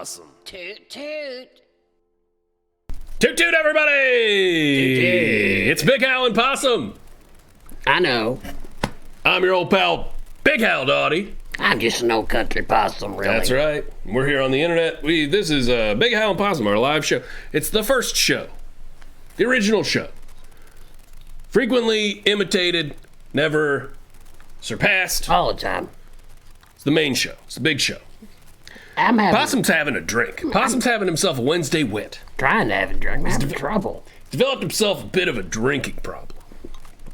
Possum. Toot toot. Toot toot, everybody! Toot toot. It's Big Hal and Possum. I know. I'm your old pal, Big Hal Dottie. I'm just an old country possum, really. That's right. We're here on the internet. This is Big Hal and Possum, our live show. It's the first show, the original show. Frequently imitated, never surpassed. All the time. It's the main show. It's the big show. Possum's having a drink. Possum's having himself a Wednesday wit. trying to have a drink. I'm having trouble. Developed himself a bit of a drinking problem.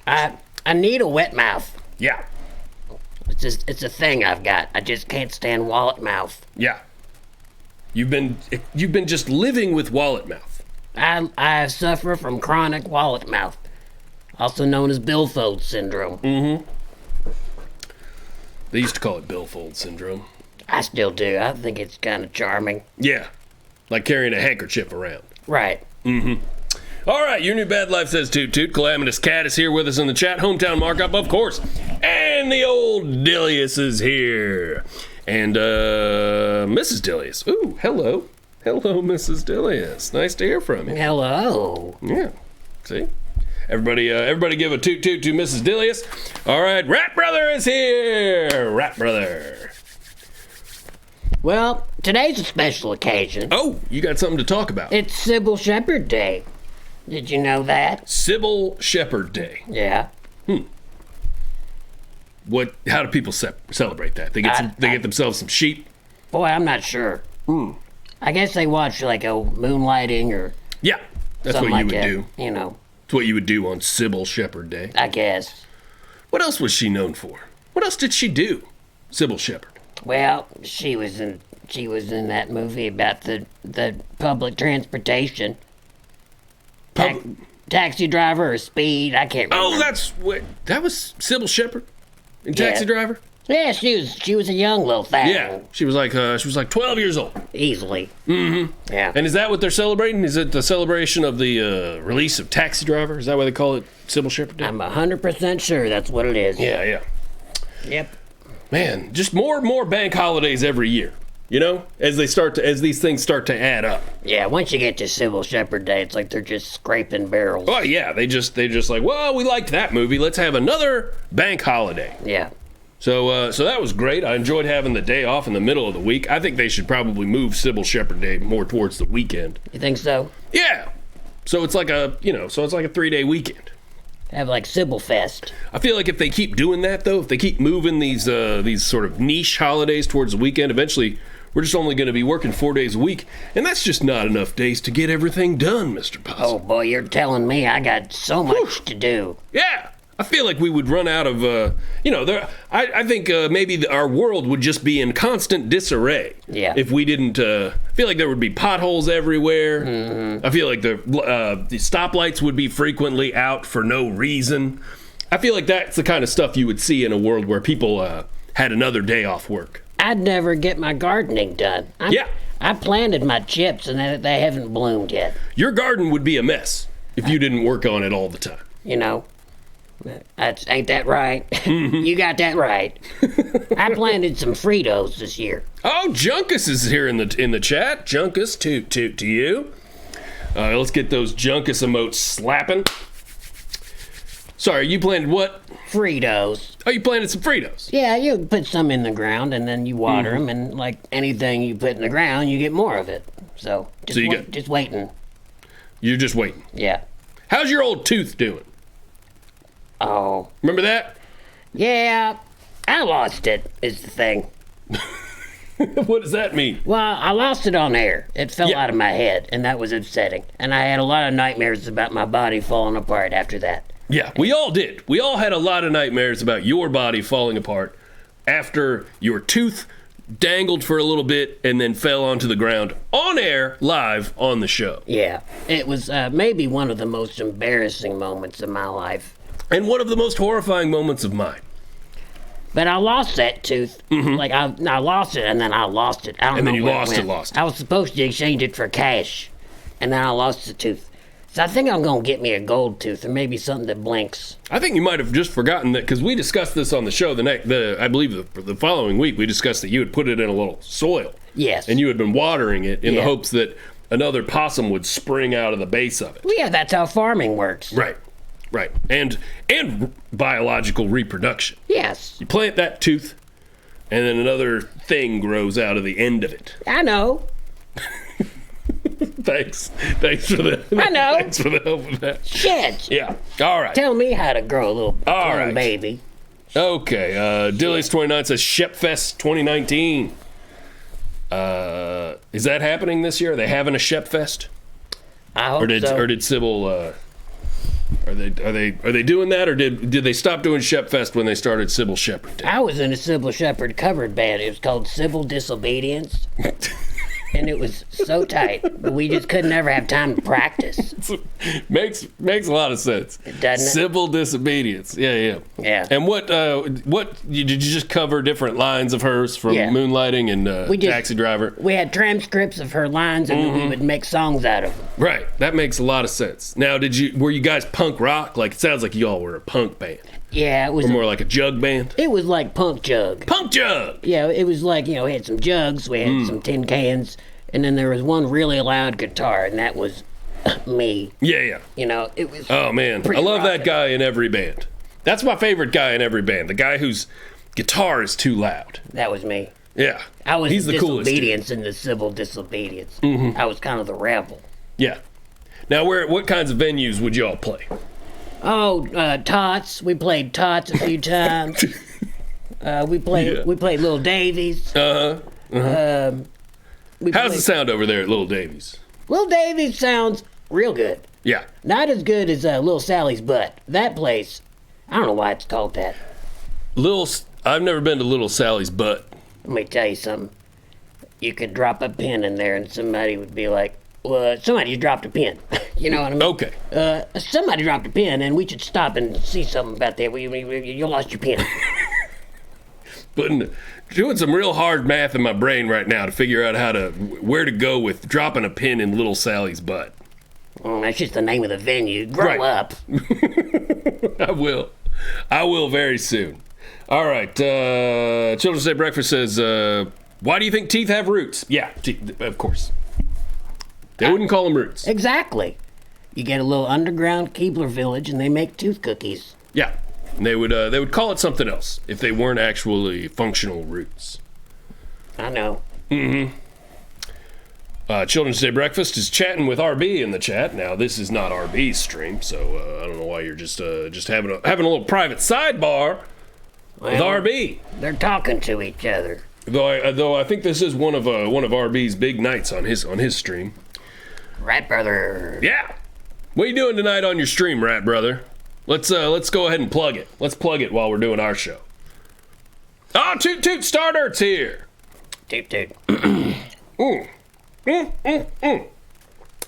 I need a wet mouth. Yeah. It's a thing I've got. I just can't stand wallet mouth. Yeah. You've been just living with wallet mouth. I suffer from chronic wallet mouth, also known as billfold syndrome. Mm-hmm. They used to call it billfold syndrome. I still do. I think it's kind of charming. Yeah. Like carrying a handkerchief around. Right. Mm-hmm. All right, your new bad life says toot toot. Calamitous Cat is here with us in the chat. Hometown Markup, of course. And the old Dilius is here. And Mrs. Dilius. Ooh, hello. Hello, Mrs. Dilius. Nice to hear from you. Hello. Yeah. See? Everybody give a toot toot to Mrs. Dilius. All right, Rat Brother is here. Rat Brother. Well, today's a special occasion. Oh, you got something to talk about. It's Sybil Shepherd Day. Did you know that? Sybil Shepherd Day. Yeah. How do people celebrate that? They get themselves some sheep. Boy, I'm not sure. I guess they watch like a moonlighting or Yeah, that's something what you like would that. do. You know, It's what you would do on Sybil Shepherd Day. I guess. What else was she known for? What else did she do? Sybil Shepherd. Well, she was in that movie about the public transportation. Taxi driver or speed, I can't remember. Oh, that was Sybil Shepherd in Yeah. Taxi Driver? Yeah, she was a young little thing. Yeah, she was like 12 years old. Easily. Mm-hmm. Yeah. And is that what they're celebrating? Is it the celebration of the release of Taxi Driver? Is that why they call it Sybil Shepherd Day? I'm 100% sure that's what it is. Yeah. Yep. Man, just more and more bank holidays every year. You know, as these things start to add up. Yeah, once you get to Sybil Shepherd Day, it's like they're just scraping barrels. Oh yeah, they just like, well, we liked that movie. Let's have another bank holiday. Yeah. So that was great. I enjoyed having the day off in the middle of the week. I think they should probably move Sybil Shepherd Day more towards the weekend. You think so? Yeah. So it's like a 3-day weekend. Have like Sybil Fest. I feel like if they keep doing that though, if they keep moving these sort of niche holidays towards the weekend, eventually we're just only going to be working 4 days a week, and that's just not enough days to get everything done, Mr. Possum. Oh boy, you're telling me I got so much to do. Yeah. I feel like we would run out of, I think maybe our world would just be in constant disarray. Yeah. If we didn't, I feel like there would be potholes everywhere. Mm-hmm. I feel like the stoplights would be frequently out for no reason. I feel like that's the kind of stuff you would see in a world where people had another day off work. I'd never get my gardening done. I planted my chips and they haven't bloomed yet. Your garden would be a mess if you didn't work on it all the time. You know, ain't that right? Mm-hmm. You got that right. I planted some Fritos this year. Oh, Junkus is here in the chat. Junkus, toot to you. Let's get those Junkus emotes slapping. Sorry, you planted what? Fritos. Oh, you planted some Fritos. Yeah, you put some in the ground and then you water them, and like anything you put in the ground, you get more of it. So just waiting. You're just waiting. Yeah. How's your old tooth doing? Oh. Remember that? Yeah, I lost it, is the thing. What does that mean? Well, I lost it on air. It fell out of my head, and that was upsetting. And I had a lot of nightmares about my body falling apart after that. Yeah, we all did. We all had a lot of nightmares about your body falling apart after your tooth dangled for a little bit and then fell onto the ground on air, live on the show. Yeah, it was maybe one of the most embarrassing moments of my life. And one of the most horrifying moments of mine. But I lost that tooth. Mm-hmm. Like, I lost it, and then I lost it. I don't know then you where lost it. Lost it. I was supposed to exchange it for cash, and then I lost the tooth. So I think I'm going to get me a gold tooth, or maybe something that blinks. I think you might have just forgotten that, because we discussed this on the show I believe the following week. We discussed that you had put it in a little soil. Yes. And you had been watering it in the hopes that another possum would spring out of the base of it. Well, yeah, that's how farming works. Right. And biological reproduction. Yes. You plant that tooth, and then another thing grows out of the end of it. I know. Thanks for the. I know. Thanks for the help with that. Shit. Yeah. All right. Tell me how to grow a little baby. Okay. Dillies29 says Shepfest 2019. Is that happening this year? Are they having a Shepfest? I hope so. Or did Sybil? Are they doing that, or did they stop doing Shepfest when they started Sybil Shepherd? I was in a Sybil Shepherd covered band. It was called Civil Disobedience. And it was so tight, but we just couldn't ever have time to practice. Makes a lot of sense. Doesn't it? Civil disobedience. Yeah. And what did you just cover different lines of hers from Moonlighting and Taxi Driver? We had transcripts of her lines, and we would make songs out of them. Right. That makes a lot of sense. Now, were you guys punk rock? Like, it sounds like y'all were a punk band. Yeah, it was. Or more like a jug band? It was like punk jug. Punk jug! Yeah, it was like, we had some jugs, we had some tin cans, and then there was one really loud guitar, and that was me. Yeah. It was. Oh, man. I love that guy in every band. That's my favorite guy in every band. The guy whose guitar is too loud. That was me. Yeah. He's the coolest. Disobedience in the Civil Disobedience. Mm-hmm. I was kind of the rebel. Yeah. Now, what kinds of venues would y'all play? Oh, Tots. We played Tots a few times. We played Little Davies. How's the sound over there at Little Davies? Little Davies sounds real good. Yeah. Not as good as Little Sally's Butt. That place, I don't know why it's called that. I've never been to Little Sally's Butt. Let me tell you something. You could drop a pin in there and somebody would be like, well, somebody dropped a pin. You know what I mean? Okay. Somebody dropped a pin, and we should stop and see something about that. You lost your pin. Doing some real hard math in my brain right now to figure out where to go with dropping a pin in Little Sally's Butt. That's just the name of the venue. Grow up. I will very soon. All right. Children's Day Breakfast says, why do you think teeth have roots? Yeah, of course. They wouldn't call them roots. Exactly. You get a little underground Keebler village, and they make tooth cookies. Yeah, and they would call it something else if they weren't actually functional roots. I know. Mm-hmm. Children's Day Breakfast is chatting with RB in the chat. Now, this is not RB's stream, so I don't know why you're just having a little private sidebar with RB. They're talking to each other. Though I think this is one of RB's big nights on his stream. Rat Brother. Yeah. What are you doing tonight on your stream, Rat Brother? Let's go ahead and plug it. Let's plug it while we're doing our show. Oh, Toot Toot Starter's here. Toot Toot.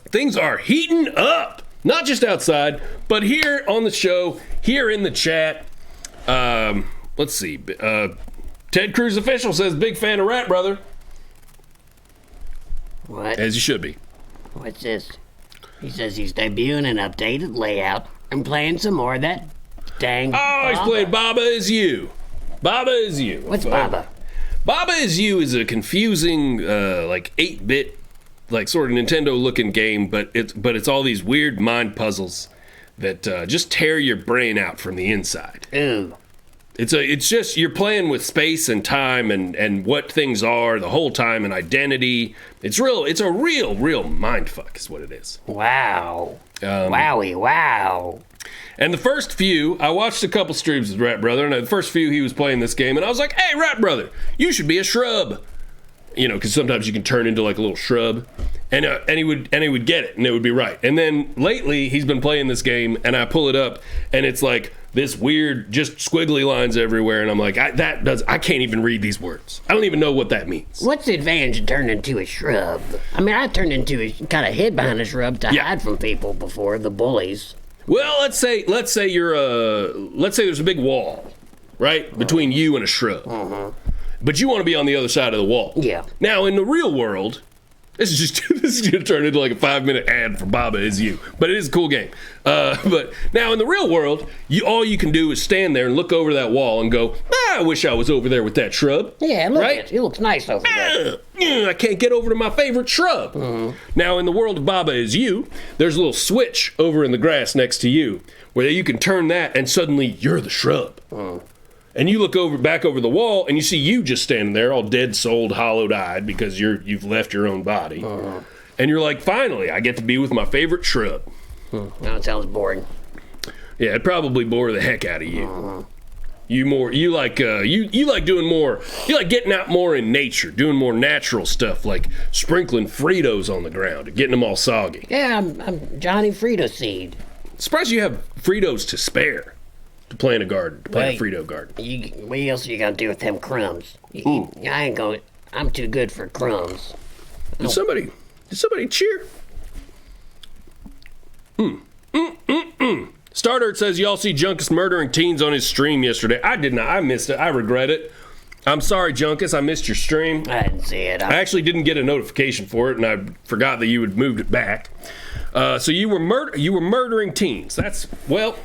Things are heating up. Not just outside, but here on the show, here in the chat. Let's see. Ted Cruz Official says, big fan of Rat Brother. What? As you should be. What's this? He says he's debuting an updated layout and playing some more of that dang Oh, he's playing Baba Is You. Baba Is You. What's Baba? Baba Is You is a confusing, 8-bit, sort of Nintendo-looking game, but it's all these weird mind puzzles that just tear your brain out from the inside. Ooh. It's just you're playing with space and time and what things are the whole time and identity. It's a real mind fuck is what it is. Wow. Wowie, wow. And the first few, I watched a couple streams with Rat Brother, and the first few he was playing this game, and I was like, hey, Rat Brother, you should be a shrub. Because sometimes you can turn into like a little shrub. And he would get it, and it would be right. And then lately, he's been playing this game, and I pull it up, and it's like this weird, just squiggly lines everywhere, and I'm like, I can't even read these words. I don't even know what that means. What's the advantage of turning into a shrub? I mean, I turned into kind of hid behind a shrub to hide from people before, the bullies. Well, let's say there's a big wall, right, between you and a shrub. Mm-hmm. But you want to be on the other side of the wall. Yeah. Now, in the real world, This is gonna turn into like a 5-minute ad for Baba Is You, but it is a cool game. But now in the real world, all you can do is stand there and look over that wall and go, I wish I was over there with that shrub. Yeah, look right? at it. It looks nice over there. I can't get over to my favorite shrub. Now in the world of Baba Is You, there's a little switch over in the grass next to you where you can turn that and suddenly you're the shrub. And you look back over the wall, and you see you just standing there, all dead-souled, hollow-eyed, because you've left your own body. And you're like, finally, I get to be with my favorite shrub. Now it sounds boring. Yeah, it'd probably bore the heck out of you. You like doing more. You like getting out more in nature, doing more natural stuff, like sprinkling Fritos on the ground and getting them all soggy. Yeah, I'm Johnny Frito Seed. Surprised you have Fritos to spare. To plant a garden, to plant a Wait. Frito garden. What else are you gonna do with them crumbs? I ain't going. I'm too good for crumbs. Did somebody cheer? Stardirt says y'all see Junkus murdering teens on his stream yesterday. I did not. I missed it. I regret it. I'm sorry, Junkus. I missed your stream. I didn't see it. I actually didn't get a notification for it, and I forgot that you had moved it back. So you were murdering teens. That's, well...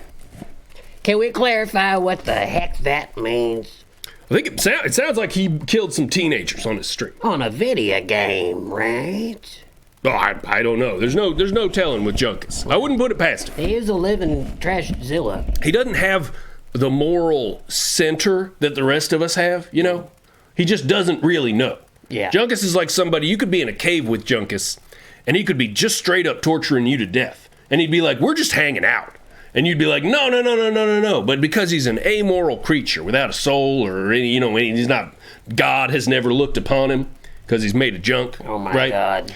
Can we clarify what the heck that means? I think it sounds like he killed some teenagers on his stream. On a video game, right? Oh, I don't know. There's no telling with Junkus. I wouldn't put it past him. He is a living trashzilla. He doesn't have the moral center that the rest of us have, you know? He just doesn't really know. Yeah. Junkus is like somebody, you could be in a cave with Junkus, and he could be just straight up torturing you to death. And he'd be like, we're just hanging out. And you'd be like, no. But because he's an amoral creature without a soul or any, he's not, God has never looked upon him because he's made of junk. Oh my right? God.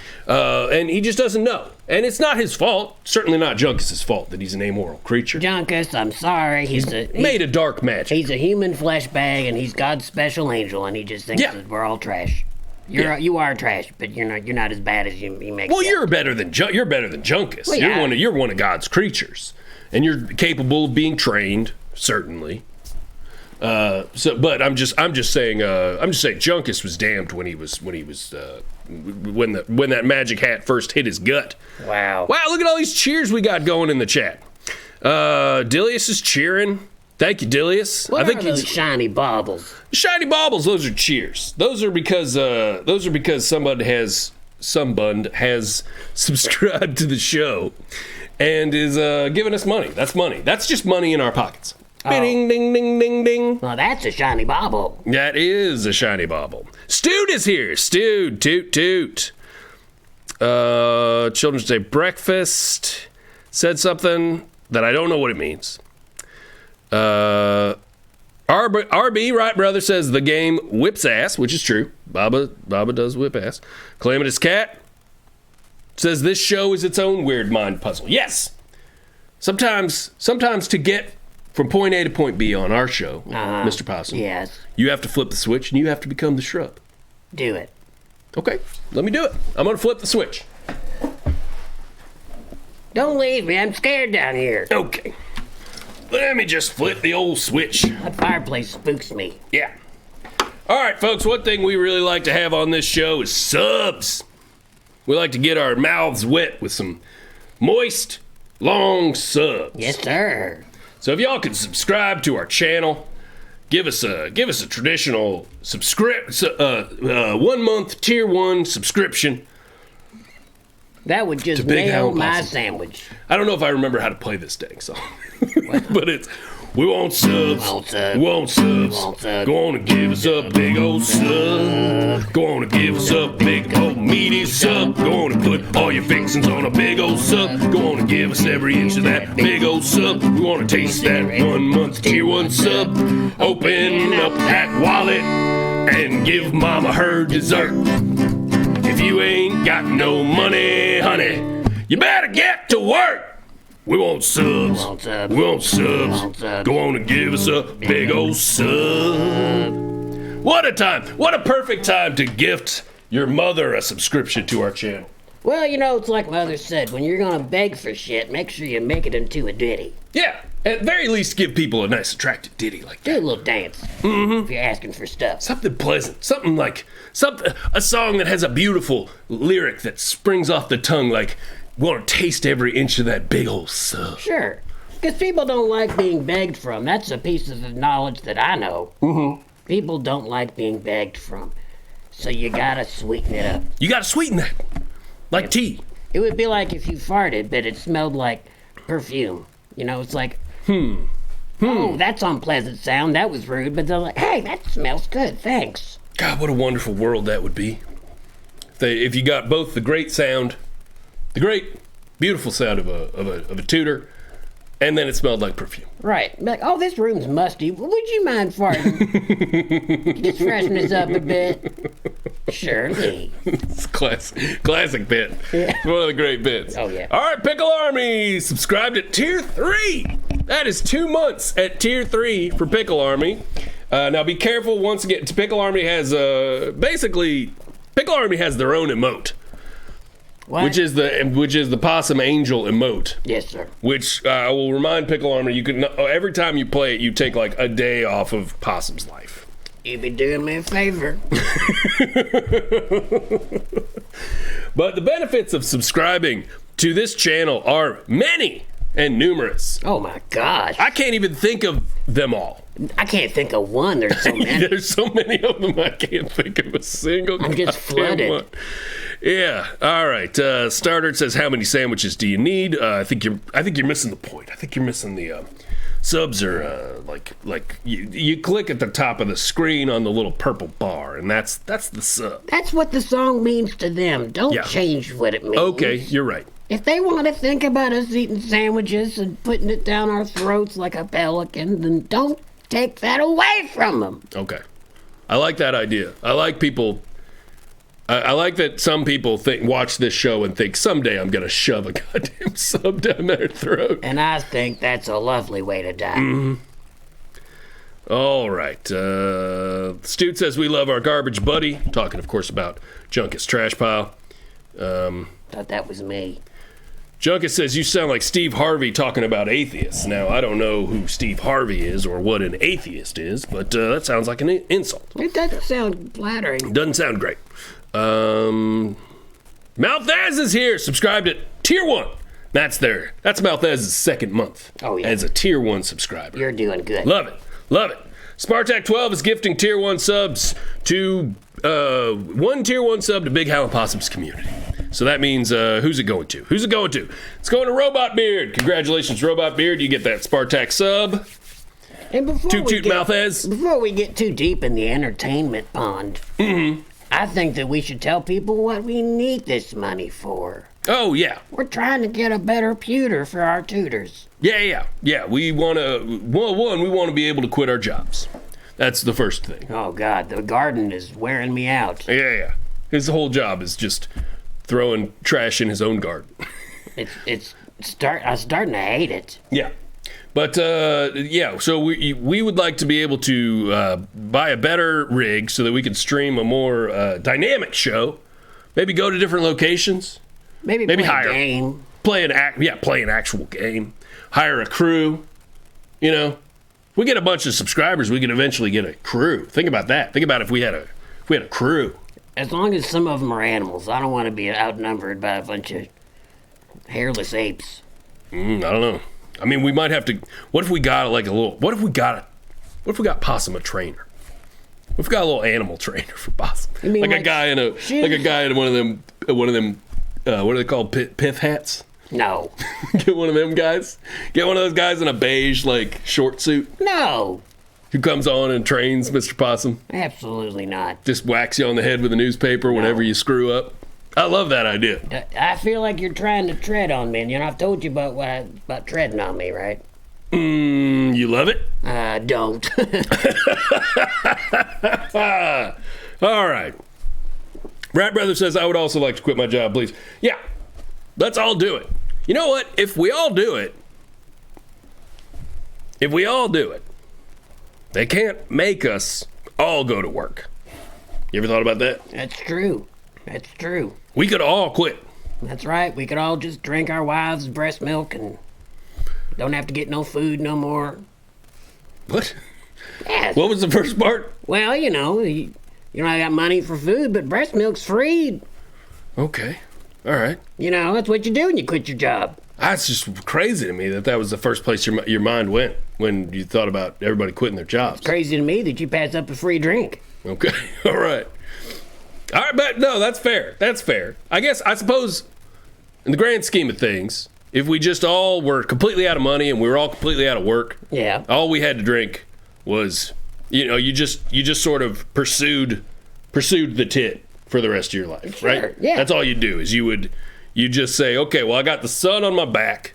And he just doesn't know. And it's not his fault. Certainly not Junkus' fault that he's an amoral creature. Junkus, I'm sorry. He's made a dark magic. He's a human flesh bag, and he's God's special angel, and he just thinks that we're all trash. You are trash, but you're not as bad as you make. Well, you're better than Junkus. Well, yeah. You're one of God's creatures. And you're capable of being trained, certainly. But I'm just saying Junkus was damned when that magic hat first hit his gut. Wow, look at all these cheers we got going in the chat. Dilius is cheering. Thank you, Dilius. What are those shiny baubles? Shiny baubles, those are cheers. Those are because someone has subscribed to the show and is giving us money. That's money. That's just money in our pockets. Ding, ding, ding, ding, ding. Well, that's a shiny bauble. That is a shiny bauble. Stude is here. Stude, toot, toot. Children's Day breakfast. Said something that I don't know what it means. RB, right, brother, says the game whips ass, which is true. Baba does whip ass. Calamitous Cat says this show is its own weird mind puzzle. Yes. Sometimes to get from point A to point B on our show, Mr. Possum, yes, you have to flip the switch and you have to become the shrub. Do it. Okay, let me do it. I'm going to flip the switch. Don't leave me. I'm scared down here. Okay. Let me just flip the old switch. That fireplace spooks me. Yeah. All right, folks, one thing we really like to have on this show is subs. We like to get our mouths wet with some moist, long subs. Yes, sir. So if y'all could subscribe to our channel, give us a traditional 1 month tier 1 subscription. That would just Big nail Hound my Possum. sandwich. I don't know if I remember how to play this dang song, but it's we want subs. We want subs. Go on and give us a big old sub. Go on and give us a big old meaty sub. Go on and put all your fixings on a big old sub. Go on and give us every inch of that big old sub. We want to taste that 1 month tier 1 sub. Open up that wallet and give mama her dessert. If you ain't got no money, honey, you better get to work. We want subs. We want subs. Go on and give us a big old sub. What a time. What a perfect time to gift your mother a subscription to our channel. Well, it's like Mother said, when you're gonna beg for shit, make sure you make it into a ditty. Yeah, at very least give people a nice attractive ditty like that. Do a little dance if you're asking for stuff. Something pleasant, a song that has a beautiful lyric that springs off the tongue like, want to taste every inch of that big old sub. Sure, because people don't like being begged from. That's a piece of knowledge that I know. People don't like being begged from, so you gotta sweeten it up. You gotta sweeten that, like tea. It would be like if you farted, but it smelled like perfume. It's like, oh, that's unpleasant sound. That was rude. But they're like, hey, that smells good. Thanks. God, what a wonderful world that would be. If you got both the great sound, the great, beautiful sound of a tutor, and then it smelled like perfume. Right. Like, oh, this room's musty. Would you mind farting? Just freshen this up a bit. Surely. It's classic bit. Yeah. It's one of the great bits. Oh, yeah. All right, Pickle Army, subscribed at Tier 3. That is 2 months at Tier 3 for Pickle Army. Now, be careful once again. Pickle Army has, Pickle Army has their own emote. What? Which is the Possum Angel emote. Yes, sir. Which I will remind Pickle Army, you can every time you play it, you take like a day off of Possum's life. You'd be doing me a favor. But the benefits of subscribing to this channel are many and numerous. Oh my gosh. I can't even think of them all. I can't think of one. There's so many. There's so many of them, I can't think of a single. I'm just flooded. One. Yeah. All right. Starter says, "How many sandwiches do you need?" I think you're missing the point. I think you're missing the subs are like you click at the top of the screen on the little purple bar, and that's the sub. That's what the song means to them. Don't change what it means. Okay, you're right. If they want to think about us eating sandwiches and putting it down our throats like a pelican, then don't take that away from them. Okay. I like that idea. I like people. I like that some people watch this show and think someday I'm going to shove a goddamn sub down their throat. And I think that's a lovely way to die. Mm-hmm. All right. Stu says we love our garbage buddy. Talking, of course, about Junkus Trash Pile. Thought that was me. Junkus says you sound like Steve Harvey talking about atheists. Now, I don't know who Steve Harvey is or what an atheist is, but that sounds like an insult. It doesn't sound flattering. Doesn't sound great. Malthaz is here, subscribed at Tier 1. That's Malthaz's second month as a Tier 1 subscriber. You're doing good. Love it. Spartak 12 is gifting Tier 1 subs to one Tier 1 sub to Big Howlin' Possum's community. So that means who's it going to? It's going to Robot Beard. Congratulations, Robot Beard. You get that Spartak sub. And Malthaz. Before we get too deep in the entertainment pond, I think that we should tell people what we need this money for. Oh, yeah. We're trying to get a better pewter for our tutors. Yeah. We want to, we want to be able to quit our jobs. That's the first thing. Oh, God, the garden is wearing me out. Yeah. His whole job is just throwing trash in his own garden. I'm starting to hate it. Yeah. But, so we would like to be able to buy a better rig so that we can stream a more dynamic show. Maybe go to different locations. Maybe hire a game. Play an actual game. Hire a crew. If we get a bunch of subscribers, we can eventually get a crew. Think about that. Think about if we had a crew. As long as some of them are animals. I don't want to be outnumbered by a bunch of hairless apes. I don't know. I mean, we might have to. What if we got What if we got Possum a trainer? What if we got a little animal trainer for Possum? You mean a guy in one of them. What are they called? Pith hats? No. Get one of them guys. Get one of those guys in a beige short suit. No. Who comes on and trains Mr. Possum? Absolutely not. Just whacks you on the head with a newspaper whenever you screw up. I love that idea. I feel like you're trying to tread on me, and I've told you about treading on me, right? You love it? Don't. All right. Rat Brother says, I would also like to quit my job, please. Yeah, let's all do it. You know what? If we all do it, they can't make us all go to work. You ever thought about that? That's true. We could all quit. That's right. We could all just drink our wives' breast milk and don't have to get no food no more. What? Yes. What was the first part? Well, you don't got money for food, but breast milk's free. Okay. All right. That's what you do when you quit your job. That's just crazy to me that was the first place your mind went when you thought about everybody quitting their jobs. It's crazy to me that you pass up a free drink. Okay. All right. All right, but no, that's fair. That's fair. I suppose, in the grand scheme of things, if we just all were completely out of money and we were all completely out of work, yeah, all we had to drink was, you just sort of pursued the tit for the rest of your life, sure, right? Yeah. That's all you do is you just say, okay, well, I got the sun on my back.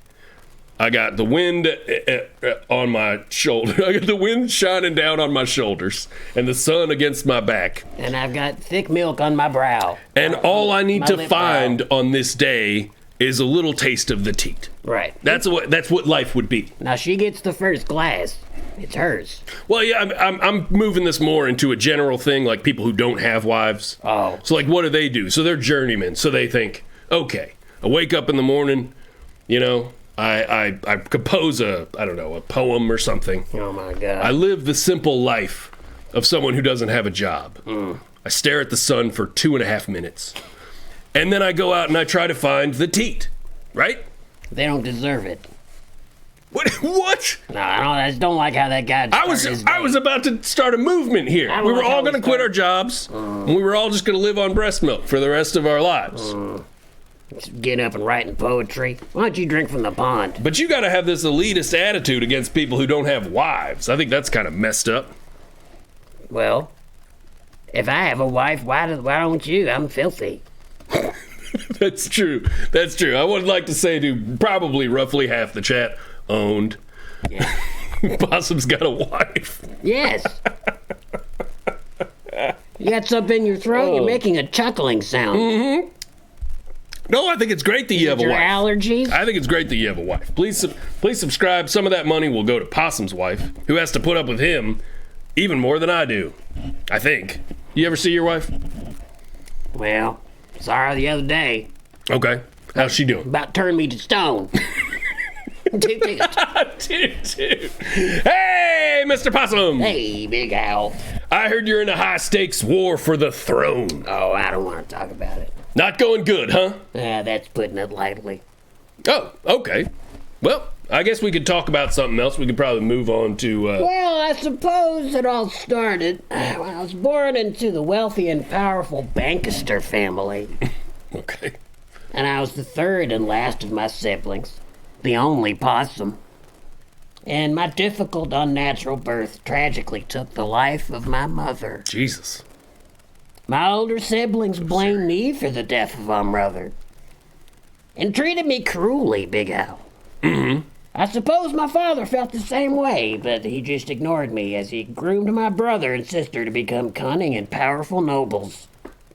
I got the wind on my shoulder. I got the wind shining down on my shoulders and the sun against my back. And I've got thick milk on my brow. And all I need to find on this day is a little taste of the teat. Right. That's what life would be. Now she gets the first glass. It's hers. Well, yeah, I'm moving this more into a general thing, like people who don't have wives. Oh. So, like, what do? So they're journeymen. So they think, okay, I wake up in the morning, I compose a poem or something. Oh, my God. I live the simple life of someone who doesn't have a job. I stare at the sun for 2.5 minutes. And then I go out and I try to find the teat, right? They don't deserve it. What? No, I just don't like how that guy I was about to start a movement here. We were all going to quit our jobs, and we were all just going to live on breast milk for the rest of our lives. Getting up and writing poetry. Why don't you drink from the pond? But you got to have this elitist attitude against people who don't have wives. I think that's kind of messed up. Well, if I have a wife, why don't you? I'm filthy. That's true. I would like to say to probably roughly half the chat owned. Yeah. Possum's got a wife. Yes. You got something in your throat? You're making a chuckling sound. Mm-hmm. No, I think it's great that you have a wife. Allergies? I think it's great that you have a wife. Please subscribe. Some of that money will go to Possum's wife, who has to put up with him even more than I do. I think. You ever see your wife? Well, saw her the other day. Okay. How's she doing? About turned me to stone. Toot toot. Hey, Mr. Possum. Hey, Big Owl. I heard you're in a high-stakes war for the throne. Oh, I don't want to talk about it. Not going good, huh? That's putting it lightly. Oh, okay. Well, I guess we could talk about something else. We could probably move on to, Well, I suppose it all started when I was born into the wealthy and powerful Bankister family. Okay. And I was the third and last of my siblings. The only possum. And my difficult, unnatural birth tragically took the life of my mother. Jesus. My older siblings blamed me for the death of our mother. And treated me cruelly, Big Al. Mm-hmm. I suppose my father felt the same way, but he just ignored me as he groomed my brother and sister to become cunning and powerful nobles,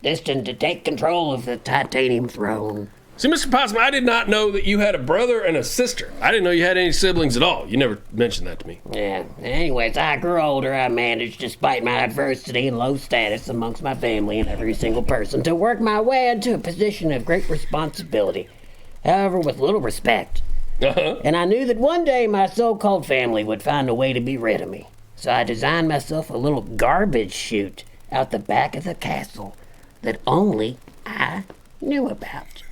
destined to take control of the titanium throne. See, Mr. Possum, I did not know that you had a brother and a sister. I didn't know you had any siblings at all. You never mentioned that to me. Yeah. Anyways, I grew older. I managed, despite my adversity and low status amongst my family and every single person, to work my way into a position of great responsibility, however, with little respect. Uh-huh. And I knew that one day my so-called family would find a way to be rid of me. So I designed myself a little garbage chute out the back of the castle that only I knew about.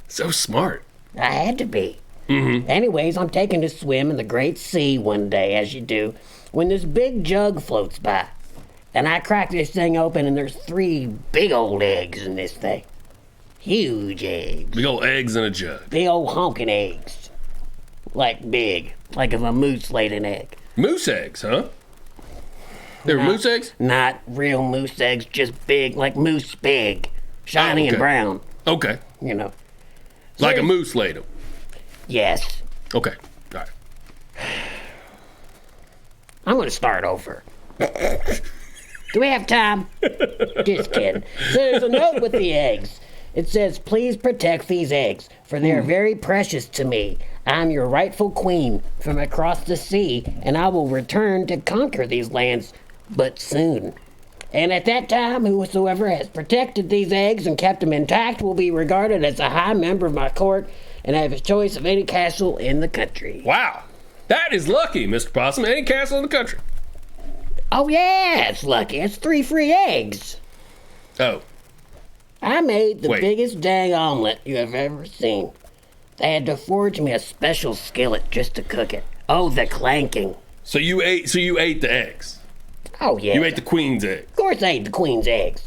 So smart. I had to be. Mm-hmm. Anyways, I'm taking a swim in the great sea one day, as you do, when this big jug floats by. And I crack this thing open, and there's 3 big old eggs in this thing. Huge eggs. Big old eggs in a jug. Big old honking eggs. Like big. Like if a moose laid an egg. Moose eggs, huh? They were moose eggs? Not real moose eggs, just big, like moose big. Shiny and brown. Okay. You know. Like a moose laid them. Yes. Okay. All right. I'm going to start over. Do we have time? Just kidding. So there's a note with the eggs. It says, please protect these eggs, for they are very precious to me. I'm your rightful queen from across the sea, and I will return to conquer these lands, but soon. And at that time, whosoever has protected these eggs and kept them intact will be regarded as a high member of my court and have a choice of any castle in the country. Wow. That is lucky, Mr. Possum. Any castle in the country. Oh, yeah, it's lucky. It's 3 free eggs. Oh. I made the Wait. biggest dang omelet you have ever seen. They had to forge me a special skillet just to cook it. Oh, the clanking. So you ate the eggs. Oh, yeah. You ate the queen's eggs. Of course I ate the queen's eggs.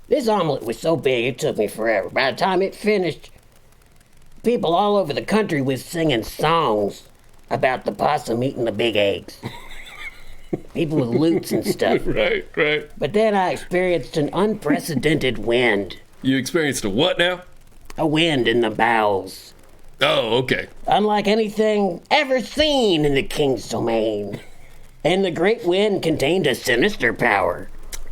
This omelet was so big it took me forever. By the time it finished, people all over the country was singing songs about the possum eating the big eggs. People with lutes and stuff. Right. But then I experienced an unprecedented wind. You experienced a what now? A wind in the bowels. Oh, okay. Unlike anything ever seen in the king's domain. And the great wind contained a sinister power.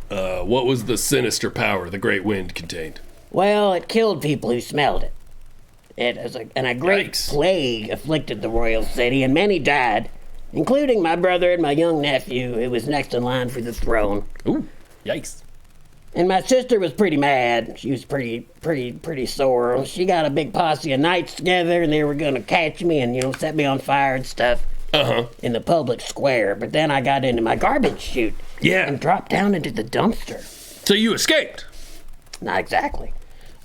What was the sinister power the great wind contained? Well, it killed people who smelled it. And a great Yikes. plague afflicted the royal city, and many died, including my brother and my young nephew, who was next in line for the throne. Ooh, yikes. And my sister was pretty mad. She was pretty sore. She got a big posse of knights together, and they were gonna catch me and, set me on fire and stuff. Uh-huh. In the public square. But then I got into my garbage chute. Yeah. And dropped down into the dumpster. So you escaped? Not exactly.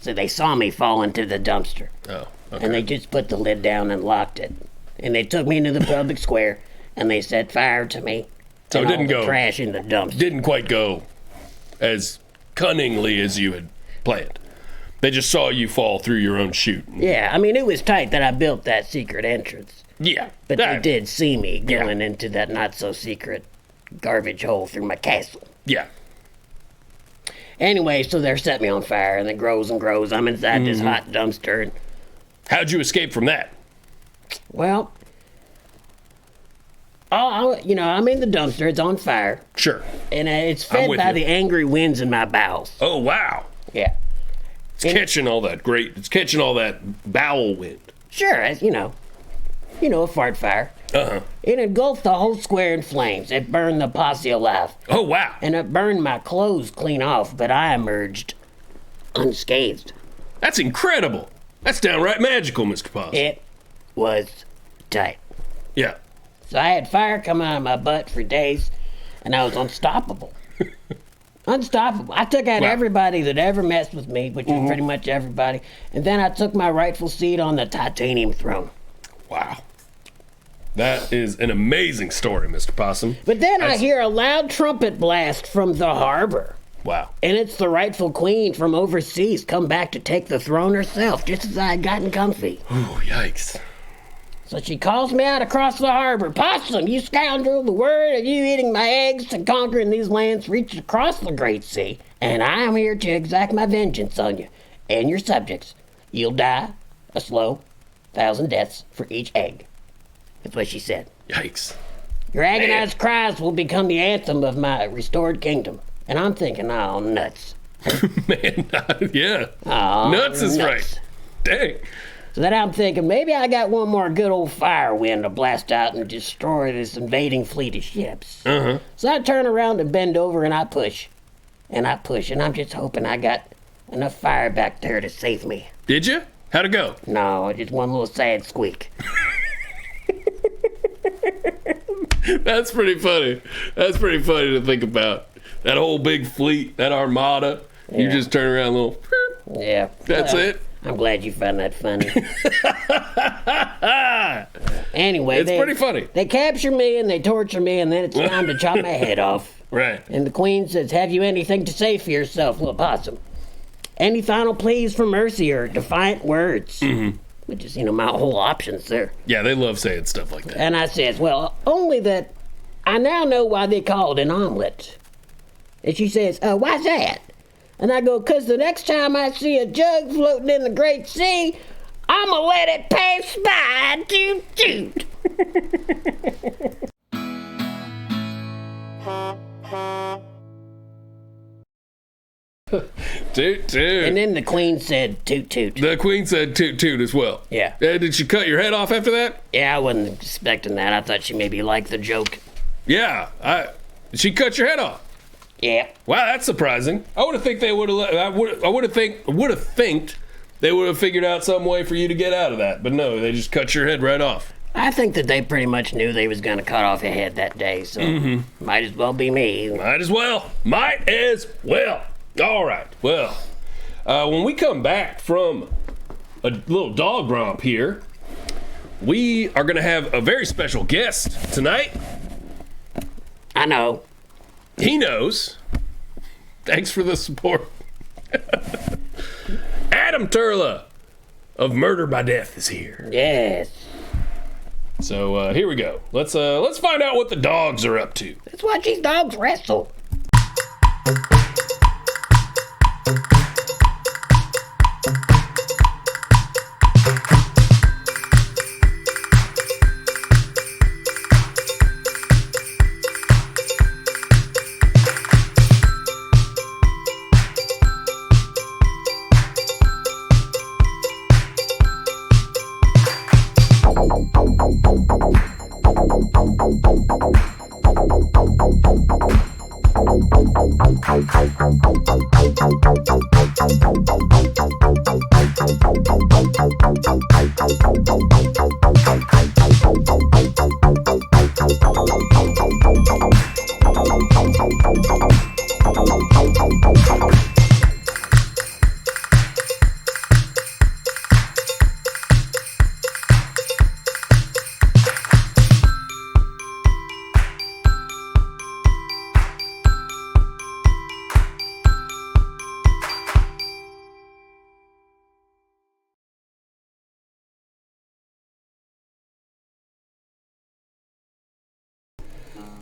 So they saw me fall into the dumpster. Oh, okay. And they just put the lid down and locked it. And they took me into the public square, and they set fire to me. So and it didn't all the go. trash in the dumpster. Didn't quite go as cunningly as you had planned. They just saw you fall through your own chute. Yeah, I mean, it was tight that I built that secret entrance. Yeah. But they did see me going into that not-so-secret garbage hole through my castle. Yeah. Anyway, so they're set me on fire, and it grows and grows. I'm inside this hot dumpster. And, How'd you escape from that? well, I'm in the dumpster. It's on fire. Sure. And it's I'm fed with by you. the angry winds in my bowels. Oh, wow. Yeah. It's catching all that bowel wind. Sure, a fart fire. Uh-huh. It engulfed the whole square in flames. It burned the posse alive. Oh, wow. And it burned my clothes clean off, but I emerged unscathed. That's incredible. That's downright magical, Mr. Possum. It was tight. Yeah. So I had fire come out of my butt for days, and I was unstoppable. Unstoppable. I took out Wow. everybody that ever messed with me, which was pretty much everybody, and then I took my rightful seat on the titanium throne. Wow. That is an amazing story, Mr. Possum. But then I hear a loud trumpet blast from the harbor. Wow. And it's the rightful queen from overseas come back to take the throne herself, just as I had gotten comfy. Ooh, yikes. So she calls me out across the harbor. Possum, you scoundrel, the word of you eating my eggs and conquering these lands reached across the great sea, and I am here to exact my vengeance on you and your subjects. You'll die a slow 1,000 deaths for each egg. That's what she said. Yikes. Your agonized cries will become the anthem of my restored kingdom. And I'm thinking, oh, nuts. Man, yeah. Oh, Nuts is nuts. right. Dang. So then I'm thinking, maybe I got one more good old fire wind to blast out and destroy this invading fleet of ships. Uh-huh. So I turn around and bend over and I push. And I push, and I'm just hoping I got enough fire back there to save me. Did you? How'd it go? No, just one little sad squeak. That's pretty funny. That's pretty funny to think about. That whole big fleet, that armada, you Yeah. just turn around a little, Yeah. that's Well, it. I'm glad you found that funny. Anyway, It's pretty funny. They capture me and they torture me, and then it's time to chop my head off. Right. And the queen says, have you anything to say for yourself, little possum? Any final pleas for mercy or defiant words? Mm-hmm. Which is, my whole options there. Yeah, they love saying stuff like that. And I says, well, only that I now know why they call it an omelet. And she says, why's that? And I go, 'cause the next time I see a jug floating in the great sea, I'ma let it pass by. Toot toot. Toot toot. And then the queen said, toot toot. The queen said toot toot as well. Yeah. Did she cut your head off after that? Yeah, I wasn't expecting that. I thought she maybe liked the joke. Yeah. She cut your head off. Yeah. Wow, that's surprising. I would have think they would have. I would have think they would have figured out some way for you to get out of that. But no, they just cut your head right off. I think that they pretty much knew they was going to cut off a head that day, so might as well be me. Might as well. Might as well. All right. Well, when we come back from a little dog romp here, we are going to have a very special guest tonight. I know. He knows. Thanks for the support. Adam Turla of Murder by Death is here. Yes. So here we go. Let's find out what the dogs are up to. Let's watch these dogs wrestle.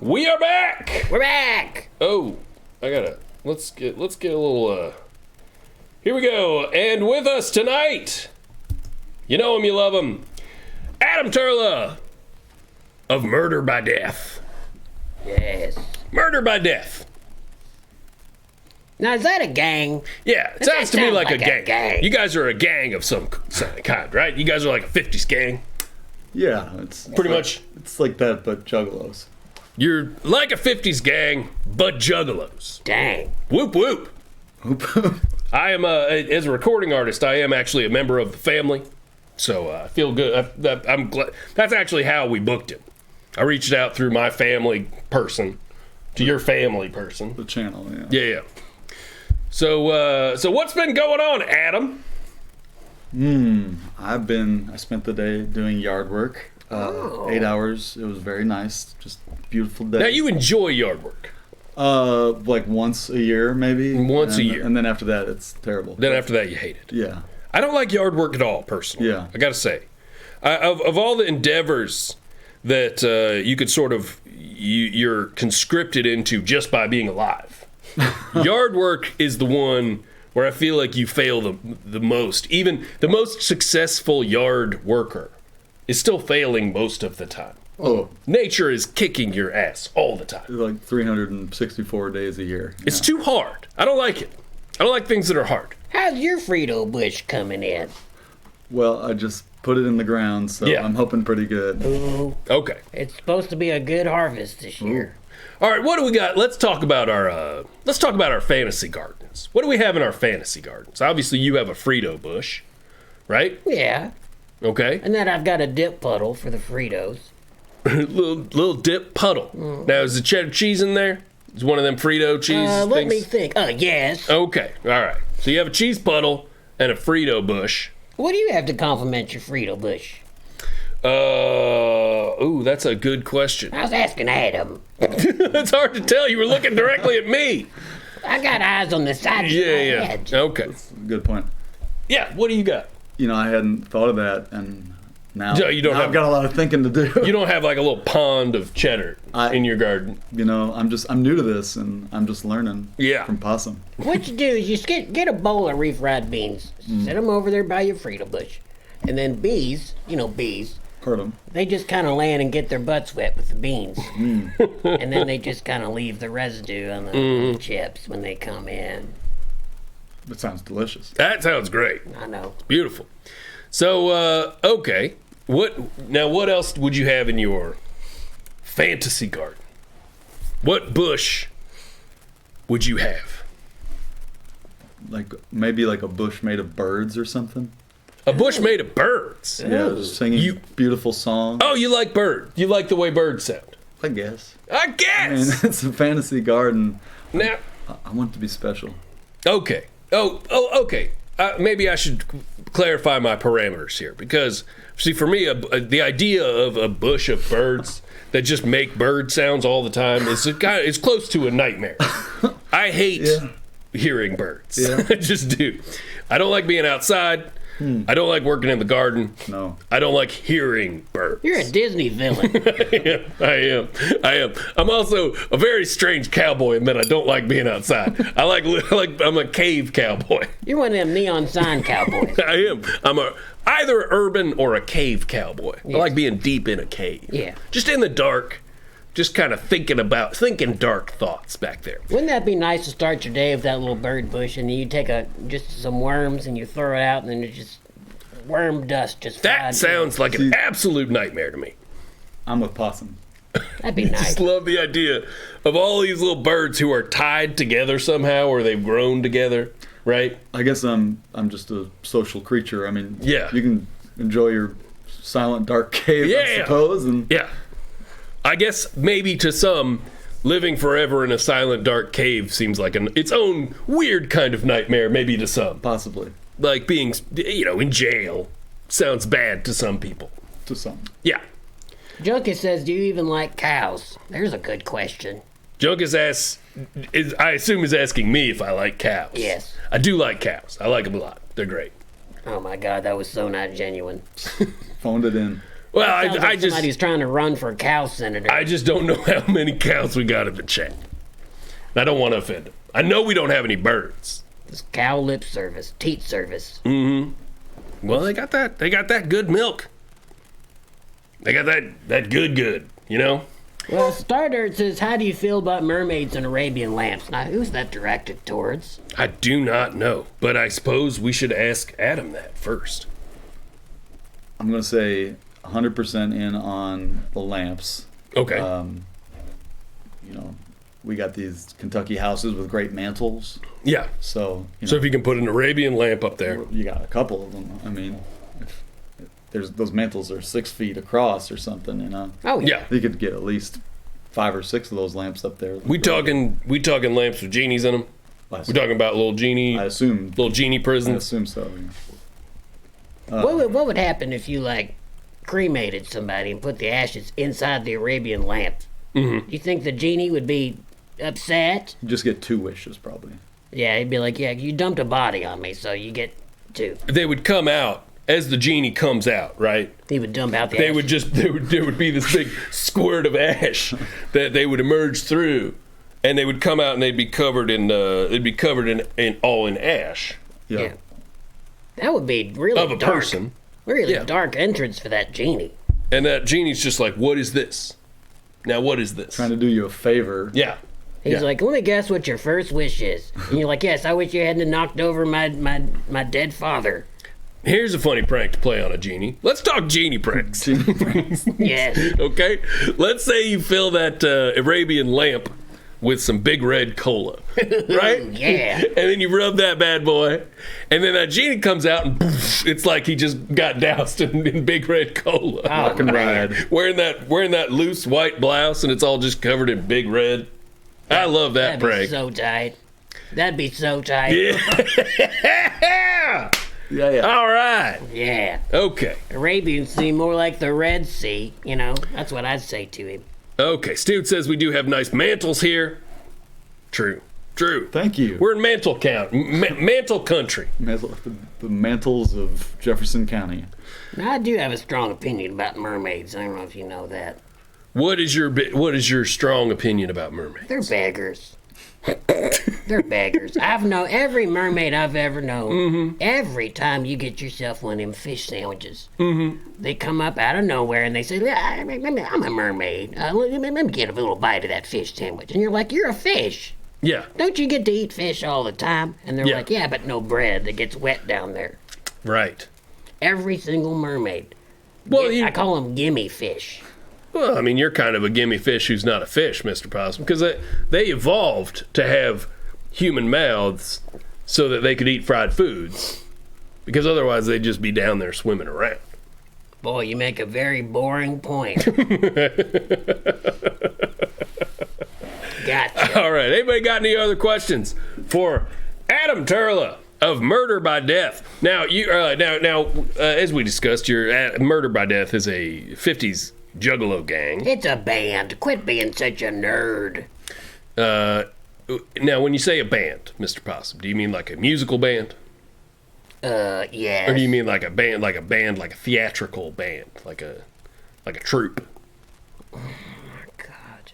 We are back. We're back. Oh, let's get a little here we go. And with us tonight, you know him, you love him, Adam Turla of Murder by Death. Yes. Murder by Death. Now, is that a gang? Yeah, it sounds to me like a gang. gang. You guys are a gang of some kind, right? You guys are like a 50s gang. Yeah, it's Pretty much. It's like that, but juggalos. You're like a 50s gang, but juggalos. Dang. Whoop whoop. I am, as a recording artist, I am actually a member of the family. So I feel good. I'm glad. That's actually how we booked him. I reached out through my family person to your family person. The channel, yeah. Yeah. So what's been going on, Adam? I spent the day doing yard work. 8 hours. It was very nice. Just beautiful day. Now you enjoy yard work. Like once a year, maybe. Once a year. And then after that, it's terrible. Then after that, you hate it. Yeah. I don't like yard work at all, personally. Yeah. I gotta say, of all the endeavors that you could sort of you're conscripted into just by being alive, yard work is the one where I feel like you fail the most. Even the most successful yard worker is still failing most of the time. Oh, Nature is kicking your ass all the time. like 364 days a year. It's too hard. I don't like it. I don't like things that are hard. How's your Frito bush coming in? Well, I just put it in the ground, so Yeah. I'm hoping pretty good. Ooh, Okay. it's supposed to be a good harvest this year. All right, what do we got? Let's talk about our fantasy gardens. What do we have in our fantasy gardens? Obviously, you have a Frito bush, right? Yeah. Okay. And then I've got a dip puddle for the Fritos. little dip puddle. Now, is the cheddar cheese in there? Is one of them Frito cheese Let things? me think. Yes. Okay. All right. So you have a cheese puddle and a Frito bush. What do you have to compliment your Frito bush? That's a good question. I was asking Adam. It's hard to tell. You were looking directly at me. I got eyes on the side of my head. Okay. Good point. Yeah. What do you got? I hadn't thought of that, and now, So you don't now have- I've got a lot of thinking to do. You don't have like a little pond of cheddar in your garden. I'm new to this, and I'm just learning. Yeah. From Possum. What you do is you get a bowl of refried beans, set them over there by your Frito bush, and then bees, Heard them. they just kind of land and get their butts wet with the beans, and then they just kind of leave the residue on the chips when they come in. It sounds delicious. That sounds great. I know. Beautiful. So, okay. What else would you have in your fantasy garden? What bush would you have? Like maybe like a bush made of birds or something. A bush made of birds. Yeah, just singing beautiful songs. Oh, you like bird? You like the way birds sound? I guess. I I mean, guess. it's a fantasy garden. Now, I want it to be special. okay. Okay. Maybe I should clarify my parameters here because, see, for me, the idea of a bush of birds that just make bird sounds all the time is it's close to a nightmare. I hate hearing birds. Yeah. I just do. I don't like being outside. I don't like working in the garden. No. I don't like hearing birds. You're a Disney villain. I am. I'm also a very strange cowboy in that I don't like being outside. I'm a cave cowboy. You're one of them neon sign cowboys. I am. I'm either urban or a cave cowboy. I like being deep in a cave. Yeah. Just in the dark. Just kind of thinking dark thoughts back there. Wouldn't that be nice to start your day with that little bird bush, and then you take just some worms and you throw it out, and then it's just worm dust just That flies. sounds like an absolute nightmare to me. I'm with possum. That'd be nice. Just love the idea of all these little birds who are tied together somehow, or they've grown together, right? I guess I'm just a social creature. I mean, Yeah. you can enjoy your silent dark cave, I suppose, and Yeah. I guess maybe to some, living forever in a silent, dark cave seems like its own weird kind of nightmare, maybe to some. possibly Like being, in jail sounds bad to some people. to some. Yeah. Junkie says, do you even like cows? There's a good question. Junkus I assume is asking me if I like cows. Yes. I do like cows. I like them a lot. They're great. Oh my God, that was so not genuine. Phoned it in. Well, Sounds like I just somebody's trying to run for cow senator. I just don't know how many cows we got in the chat. I don't want to offend them. I know we don't have any birds. This cow lip service, teat service. Well, they got that. They got that good milk. They got that good. You know. Well, Stardirt says, how do you feel about mermaids and Arabian lamps? Now, who's that directed towards? I do not know, but I suppose we should ask Adam that first. I'm gonna say 100% in on the lamps. Okay. We got these Kentucky houses with great mantles, yeah. so So if you can put an Arabian lamp up there, you got a couple of them. I mean, if there's those mantles are 6 feet across or something, Oh, yeah. you could get at least 5 or 6 of those lamps up there. We talking lamps with genies in them. I We assume, talking about little genie I assume I prisons. so. what would happen if you, cremated somebody and put the ashes inside the Arabian lamp? Mm-hmm. Do you think the genie would be upset? You just get 2 wishes probably. Yeah, he'd be like, yeah, you dumped a body on me, so you get 2. They would come out as the genie comes out, right? He would dump out the They ashes. would just there would be this big squirt of ash that they would emerge through, and they would come out and they'd be covered in all in ash Yeah. That would be really of a dark. person. Really Yeah. dark entrance for that genie. And that genie's just like, what is this? Now, what is this? Trying to do you a favor. Yeah. He's Yeah. like, let me guess what your first wish is. And you're like, yes, I wish you hadn't knocked over my dead father. Here's a funny prank to play on a genie. Let's talk genie pranks. Yes. Okay? Let's say you fill that Arabian lamp with some big red cola, right? Yeah. And then you rub that bad boy, and then that genie comes out, and poof, it's like he just got doused in big red cola. Rock and ride. Wearing that loose white blouse, and it's all just covered in big red. I love that That'd be prank. so tight. That'd be so tight. Yeah. Yeah. All right. Yeah. Okay. Arabian Sea, more like the Red Sea. That's what I'd say to him. Okay. Stu says we do have nice mantles here. True. Thank you. We're in mantle mantle country. The mantles of Jefferson County. Now, I do have a strong opinion about mermaids. I don't know if you know that. What is your strong opinion about mermaids? They're beggars. They're beggars. Every mermaid I've ever known, every time you get yourself one of them fish sandwiches, they come up out of nowhere and they say, I'm a mermaid. Let me get a little bite of that fish sandwich. And you're like, you're a fish. Yeah. Don't you get to eat fish all the time? And they're Yeah. like, yeah, but no bread that gets wet down there. Right. Every single mermaid. Well, I call them gimme fish. Well, I mean, you're kind of a gimme fish who's not a fish, Mr. Possum, because they evolved to have human mouths so that they could eat fried foods, because otherwise they'd just be down there swimming around. Boy, you make a very boring point. Gotcha. All right, anybody got any other questions for Adam Turla of Murder by Death? Now, as we discussed, your Murder by Death is a 50s juggalo gang. It's a band. Quit being such a nerd. Now, when you say a band, Mr. Possum, do you mean like a musical band? Yes. Or do you mean like a theatrical band, like a troupe? Oh, my God.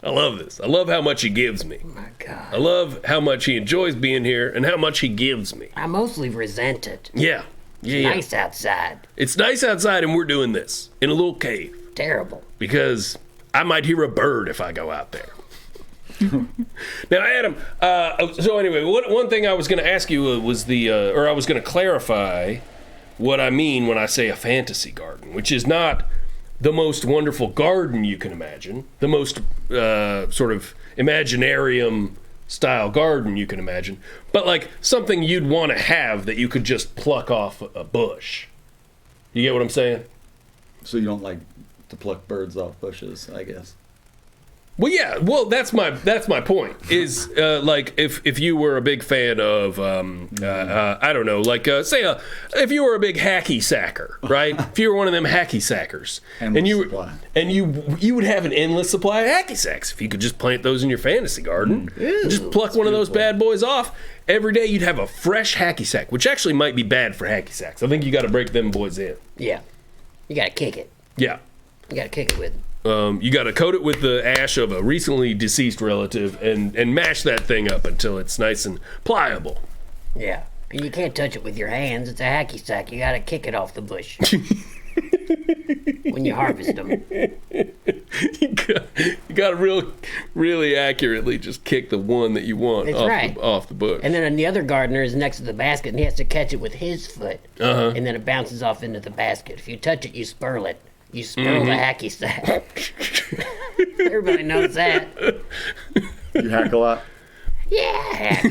I love this. I love how much he gives me. Oh, my God. I love how much he enjoys being here and how much he gives me. I mostly resent it. Yeah. Yeah. Nice outside. It's nice outside, and we're doing this in a little cave. Terrible. Because I might hear a bird if I go out there. Now, Adam, so anyway, one thing I was going to ask you was I was going to clarify what I mean when I say a fantasy garden, which is not the most wonderful garden you can imagine, the most sort of Imaginarium style garden you can imagine, but like something you'd want to have that you could just pluck off a bush. You get what I'm saying? So you don't like to pluck birds off bushes, I guess. Well, yeah. Well, that's my point. Is like if you were a big fan of I don't know, like if you were a big hacky sacker, right? If you were one of them hacky sackers, and you would have an endless supply of hacky sacks if you could just plant those in your fantasy garden. Just pluck one of those bad boys off every day. You'd have a fresh hacky sack, which actually might be bad for hacky sacks. I think you got to break them boys in. Yeah. You gotta kick it. Yeah. You gotta kick it with it. You got to coat it with the ash of a recently deceased relative and mash that thing up until it's nice and pliable. Yeah. And you can't touch it with your hands. It's a hacky sack. You gotta kick it off the bush. When you harvest them. You got to really accurately just kick the one that you want off the bush. And then the other gardener is next to the basket, and he has to catch it with his foot. Uh-huh. And then it bounces off into the basket. If you touch it, you spurl it. You spurl the hacky sack. Everybody knows that. You hack a lot? Yeah.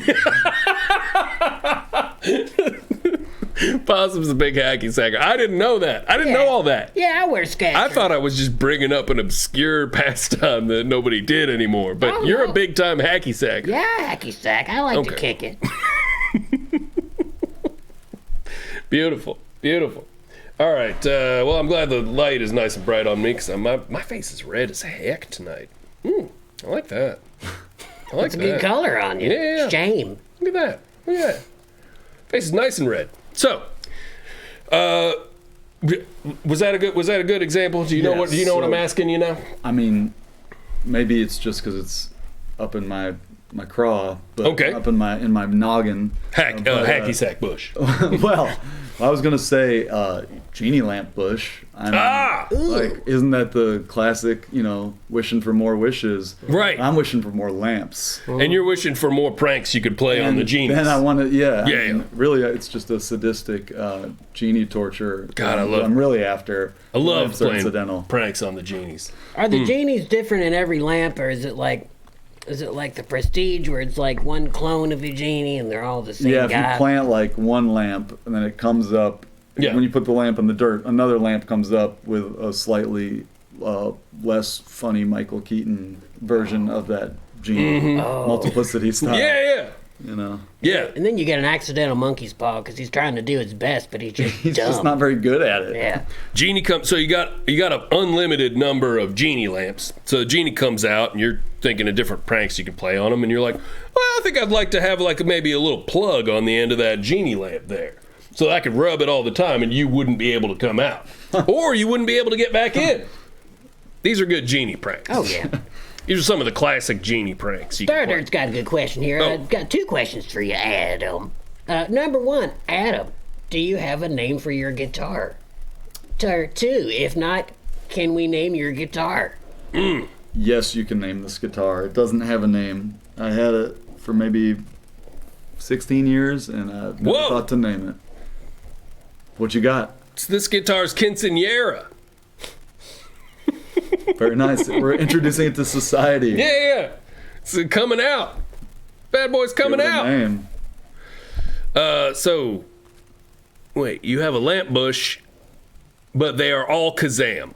Possum's a big hacky sacker. I didn't know that. I didn't know all that. Yeah, I wear sketchers. I thought I was just bringing up an obscure pastime that nobody did anymore. But you're a big time hacky sacker. Yeah, hacky sack. I like to kick it. Beautiful. Beautiful. All right. Well, I'm glad the light is nice and bright on me because my face is red as heck tonight. I like that. I like It's a good color on you. Yeah. Shame. Look at that. Look at that. Face is nice and red. So, was that a good example? Do you know what I'm asking you now? I mean, maybe it's just because it's up in my craw, but up in my noggin. Hacky sack bush. Well, I was gonna say genie lamp bush. Like, isn't that the classic? Wishing for more wishes. Right. I'm wishing for more lamps. And you're wishing for more pranks you could play on the genies. Then I want to, Yeah. I mean, really, it's just a sadistic genie torture. God, I'm really after. I love playing incidental pranks on the genies. Are the genies different in every lamp, or is it like the Prestige, where it's like one clone of a genie and they're all the same guy? If you plant like one lamp and then it comes up, when you put the lamp in the dirt, another lamp comes up with a slightly less funny Michael Keaton version of that genie. Multiplicity style. Yeah. Yeah. And then you get an accidental monkey's paw because he's trying to do his best, but he's just dumb. Just not very good at it. Yeah. Genie comes. So you got an unlimited number of genie lamps. So the genie comes out, and you're thinking of different pranks you can play on him, and you're like, well, I think I'd like to have like maybe a little plug on the end of that genie lamp there, so that I could rub it all the time, and you wouldn't be able to come out, or you wouldn't be able to get back in. These are good genie pranks. Oh yeah. These are some of the classic genie pranks. Starter's got a good question here. I've got two questions for you, Adam. Number one, Adam, do you have a name for your guitar? Two, if not, can we name your guitar? Yes, you can name this guitar. It doesn't have a name. I had it for maybe 16 years, and I've never thought to name it. What you got? This guitar's quinceañera. Very nice. We're introducing it to society. Yeah. It's coming out. Bad Boy's coming Give it a out. name. So, wait, you have a lamp bush, but they are all Kazam.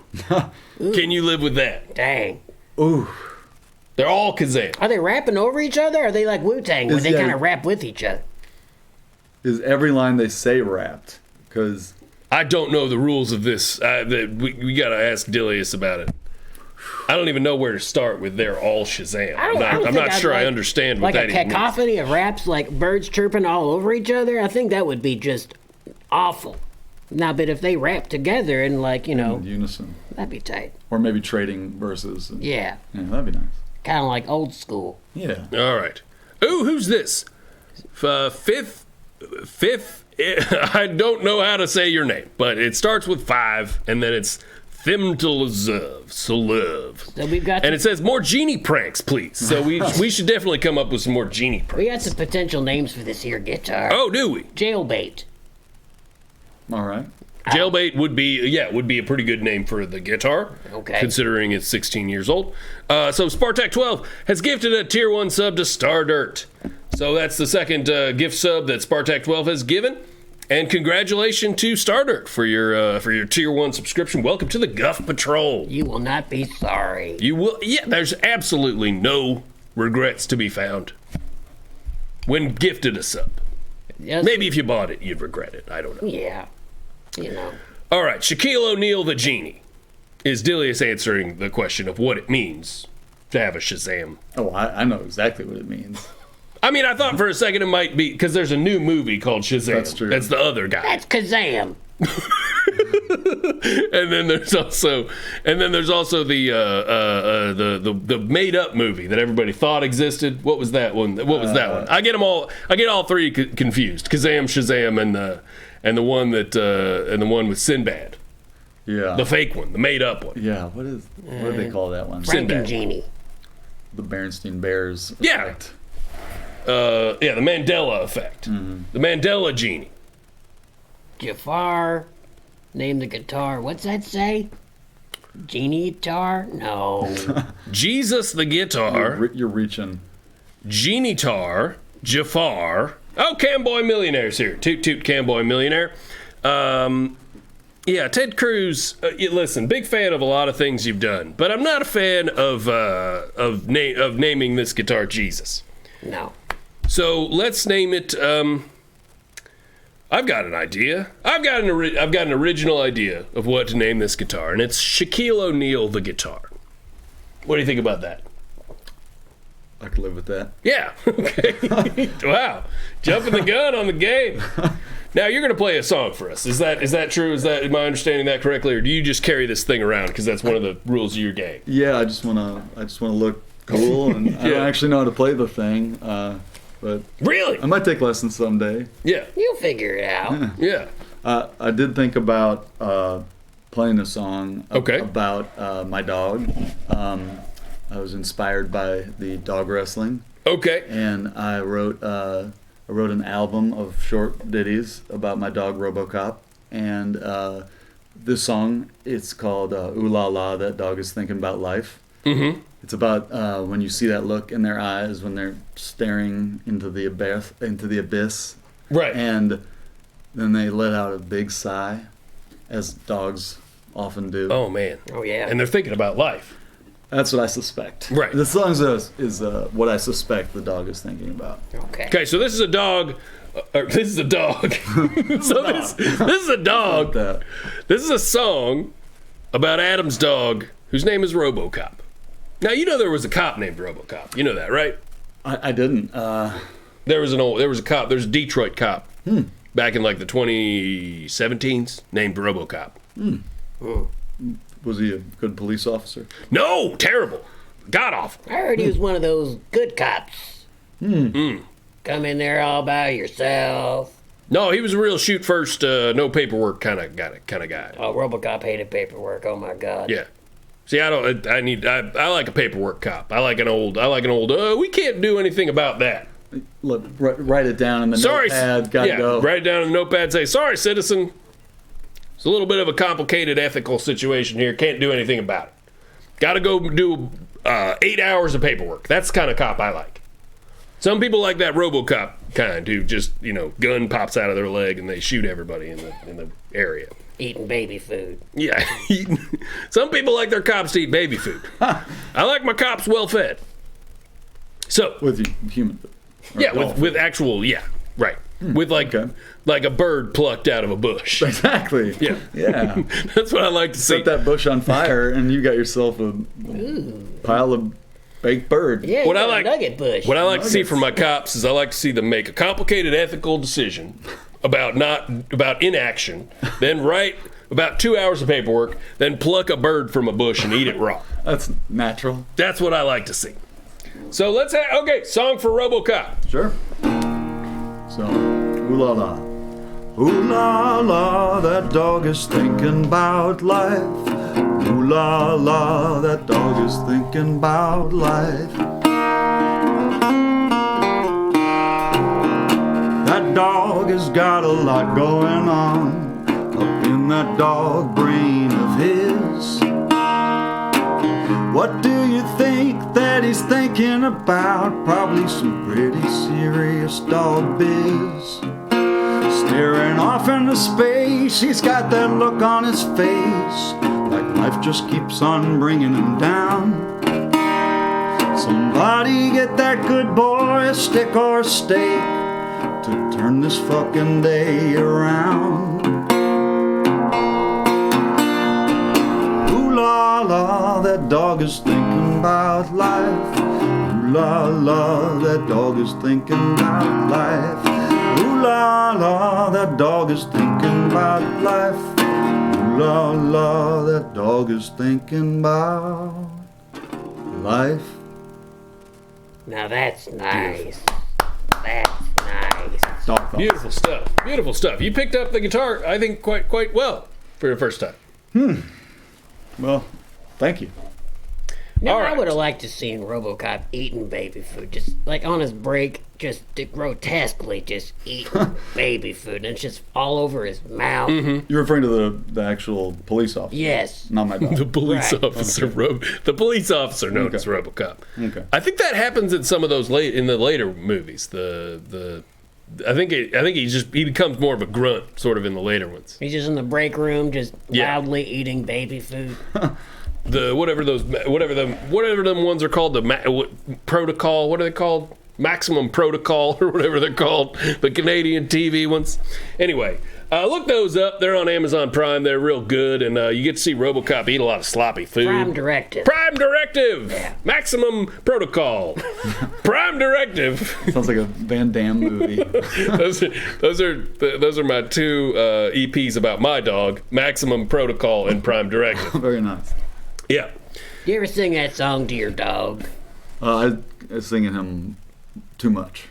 Can you live with that? Dang. Ooh. They're all Kazam. Are they rapping over each other? Or are they like Wu-Tang where Is- they yeah. kind of rap with each other? Is every line they say rapped? Because I don't know the rules of this. We got to ask Dilius about it. I don't even know where to start with they're all Shazam. I'm not sure I understand what like that a even means. cacophony of raps, like birds chirping all over each other. I think that would be just awful. Now, but if they rap together and like, you know, in unison. that'd be tight. Or maybe trading verses. Yeah, That'd be nice. kind of like old school. Yeah. All right. Ooh, who's this? Fifth. I don't know how to say your name, but it starts with 5, and then it's Thimtlezev. So we've got And it says more genie pranks, please. So we should definitely come up with some more genie pranks. we got some potential names for this here guitar. Oh, do we? Jailbait. All right. Jailbait would be a pretty good name for the guitar. Okay. Considering it's 16 years old. So Spartak12 has gifted a tier 1 sub to Stardirt. So that's the second gift sub that Spartak12 has given. And congratulations to Stardirt for your tier 1 subscription. Welcome to the Guff Patrol. You will not be sorry. You will. Yeah, there's absolutely no regrets to be found when gifted a sub. Yes. Maybe if you bought it, you'd regret it. I don't know. Yeah. You know. All right, Shaquille O'Neal the Genie. Is Dilius answering the question of what it means to have a Shazam? Oh, I know exactly what it means. I mean, I thought for a second it might be because there's a new movie called Shazam. That's true. That's the other guy. That's Kazam. And then there's also the made up movie that everybody thought existed. What was that one? What was that one? I get them all. I get all three confused. Kazam, Shazam, and the one with Sinbad, Yeah. the fake one, the made up one. Yeah. What do they call that one? Sinbad. Genie. The Berenstain Bears. Yeah. effect. The Mandela effect. The Mandela genie. Jafar. Name the guitar. What's that say? Genie guitar? No. Jesus the guitar. You're reaching. Genie-tar. Jafar. Oh, Camboy Millionaire's here. Toot toot Camboy Millionaire. Yeah, Ted Cruz. Listen, big fan of a lot of things you've done, but I'm not a fan of naming this guitar Jesus. No. So let's name it. I've got an idea. I've got an original idea of what to name this guitar, and it's Shaquille O'Neal the guitar. What do you think about that? I could live with that. Yeah. Okay. Wow. Jumping the gun on the game. Now you're going to play a song for us. Is that true? Am I understanding that correctly, or do you just carry this thing around because that's one of the rules of your game? Yeah, I just wanna look cool, and I don't actually know how to play the thing. But Really? I might take lessons someday. Yeah. You'll figure it out. Yeah. I did think about playing a song Okay. about my dog. I was inspired by the dog wrestling, Okay. and I wrote an album of short ditties about my dog Robocop. And this song, it's called "Ooh La La." That dog is thinking about life. Mm-hmm. It's about when you see that look in their eyes when they're staring into the abyss, Right. and then they let out a big sigh, as dogs often do. Oh man. Oh, yeah. And they're thinking about life. That's what I suspect. Right. The song is what I suspect the dog is thinking about. Okay. Okay, so this is a dog. This is a dog. So this is a dog. That. This is a song about Adam's dog, whose name is Robocop. Now you know there was a cop named Robocop. You know that, right? I didn't. There was a cop. There's a Detroit cop back in like the 2017s named Robocop. Was he a good police officer? No, terrible, god awful. I heard he was one of those good cops. Come in there all by yourself. No, he was a real shoot first, no paperwork kind of guy. Oh, Robocop hated paperwork. Oh my God. Yeah. See, I like a paperwork cop. I like an old. We can't do anything about that. Look, write it down in the Sorry. notepad. Gotta go. Write it down in the notepad. Say, sorry, citizen. It's a little bit of a complicated ethical situation here. Can't do anything about it. Got to go do 8 hours of paperwork. That's the kind of cop I like. Some people like that Robocop kind who just, gun pops out of their leg and they shoot everybody in the area. Eating baby food. Yeah, some people like their cops to eat baby food. I like my cops well fed. So with human food. Yeah, with actual, right. With like a bird plucked out of a bush. Exactly. Yeah. Yeah. That's what I like to see. Set that bush on fire and you got yourself a pile of baked bird. Yeah, what I like, nugget bush. What I like to see from my cops is I like to see them make a complicated ethical decision about inaction, then write about 2 hours of paperwork, then pluck a bird from a bush and eat it raw. That's natural. That's what I like to see. So let's song for Robocop. Sure. So, ooh la la. Ooh la la, that dog is thinking about life. Ooh la la, that dog is thinking about life. That dog has got a lot going on up in that dog brain of his. What do you think that he's thinking about? Probably some pretty serious dog biz. Staring off into space, he's got that look on his face, like life just keeps on bringing him down. Somebody get that good boy a stick or a stake to turn this fucking day around. Ooh la la, that dog is thinking about life. Ooh la la, that dog is thinking about life. Ooh la la, that dog is thinking about life. Ooh la la, that dog is thinking about life. Now that's nice. That's nice. Dog Beautiful stuff. Beautiful stuff. You picked up the guitar, I think, quite well for your first time. Well, thank you. Now, All right. I would have liked to seen Robocop eating baby food, just like on his break, just grotesquely just eating baby food, and it's just all over his mouth. You're referring to the actual police officer? Yes. Not my dog. The police Right. officer, the police officer known as Robocop. Okay. I think that happens in some of those in the later movies. I think he becomes more of a grunt sort of in the later ones. He's just in the break room, just Yeah. loudly eating baby food. Whatever them ones are called, protocol. What are they called? Maximum Protocol or whatever they're called. The Canadian TV ones. Anyway, look those up. They're on Amazon Prime. They're real good, and you get to see Robocop eat a lot of sloppy food. Prime Directive. Prime Directive. Yeah. Maximum Protocol. Prime Directive. Sounds like a Van Damme movie. those are my two EPs about my dog: Maximum Protocol and Prime Directive. Very nice. Yeah. Do you ever sing that song to your dog? I sing at him too much.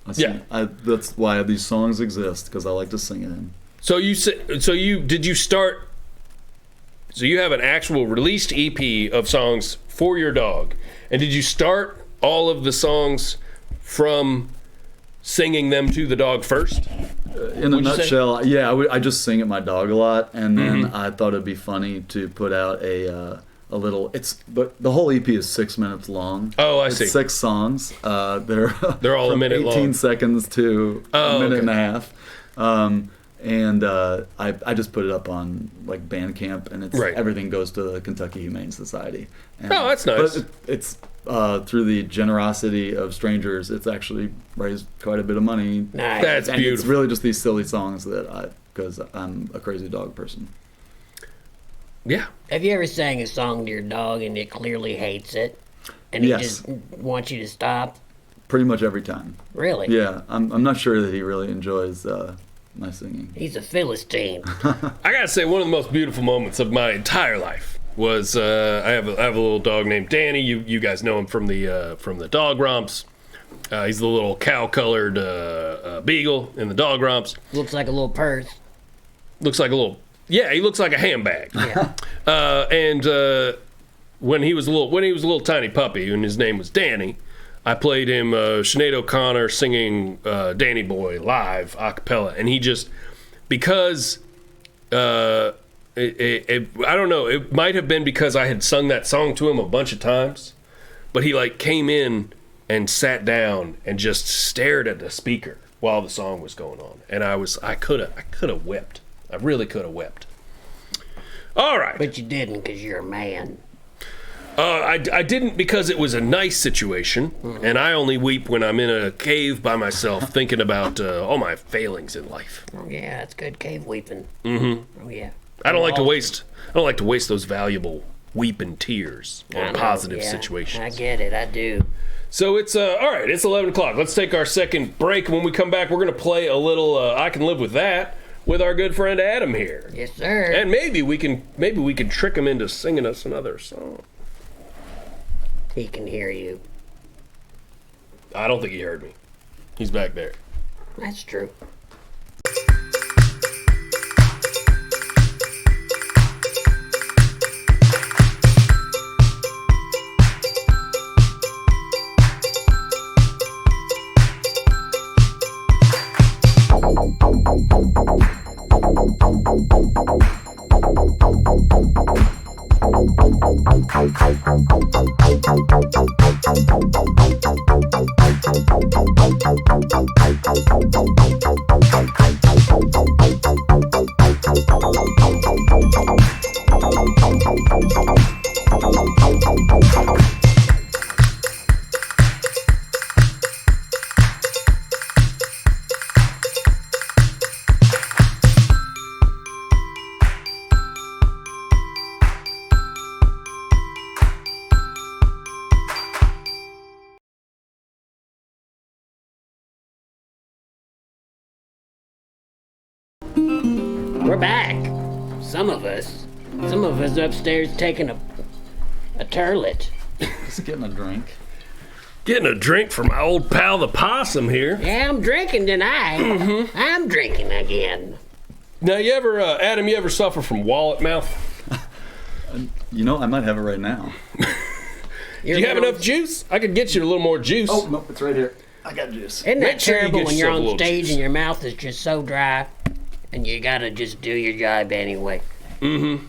That's why these songs exist, because I like to sing at him. So you have an actual released EP of songs for your dog, and did you start all of the songs from singing them to the dog first? In a Would you say? nutshell, yeah, I just sing at my dog a lot, and then I thought it'd be funny to put out a little. The whole EP is 6 minutes long. Oh, I it's see. 6 songs. They're all a from minute 18 long. seconds to a minute okay. and a half. And I just put it up on like Bandcamp, and it's Right. everything goes to the Kentucky Humane Society. And, Oh, that's nice. But it's through the generosity of strangers, it's actually raised quite a bit of money. Nice. That's And beautiful. it's really just these silly songs because I'm a crazy dog person. Yeah. Have you ever sang a song to your dog and it clearly hates it? And he Yes. just wants you to stop? Pretty much every time. Really? Yeah, I'm not sure that he really enjoys my singing. He's a Philistine. I gotta say, one of the most beautiful moments of my entire life was I have a little dog named Danny. You guys know him from the dog romps. He's the little cow-colored beagle in the dog romps. Looks like a little purse. Looks like a little. Yeah, he looks like a handbag. Yeah. And when he was a little tiny puppy, and his name was Danny, I played him Sinead O'Connor singing Danny Boy live a cappella, and he just because I don't know, it might have been because I had sung that song to him a bunch of times, but he like came in and sat down and just stared at the speaker while the song was going on. And I could have wept. I really could have wept. All right. But you didn't because you're a man. I didn't because it was a nice situation, and I only weep when I'm in a cave by myself thinking about all my failings in life. Oh yeah, it's good cave weeping. Mm-hmm. Oh yeah. I don't like to waste those valuable weeping tears on positive situations. I get it. I do. So it's all right. It's 11 o'clock. Let's take our second break. When we come back, we're gonna play a little "I Can Live with That" with our good friend Adam here. Yes, sir. And maybe we can trick him into singing us another song. He can hear you. I don't think he heard me. He's back there. That's true. We're back. Some of us upstairs taking a turlet. Just getting a drink. Getting a drink from my old pal the possum here. Yeah, I'm drinking tonight. Mm-hmm. I'm drinking again. Now, Adam, you ever suffer from wallet mouth? I might have it right now. Do you have enough juice? I could get you a little more juice. Oh, no, it's right here. I got juice. Isn't that terrible when you're on stage juice. and your mouth is just so dry and you gotta just do your job anyway? Mm-hmm.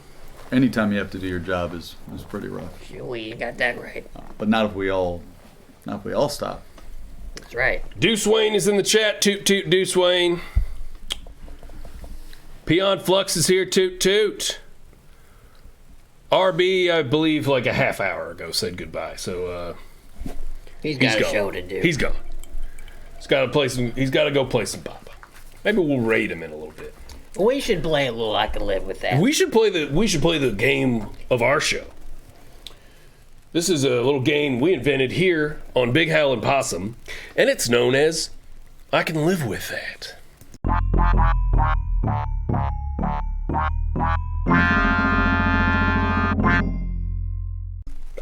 Anytime you have to do your job is pretty rough. Well, you got that right. But not if we all stop. That's right. Deuce Wayne is in the chat. Toot toot Deuce Wayne. Peon Flux is here. Toot toot. RB, I believe, like a half hour ago said goodbye. So he's got a show to do. He's gone. He's got to go play some Papa. Maybe we'll raid him in a little bit. We should play a little I Can Live With That. We should play the game of our show. This is a little game we invented here on Big Howlin' Possum, and it's known as I Can Live With That.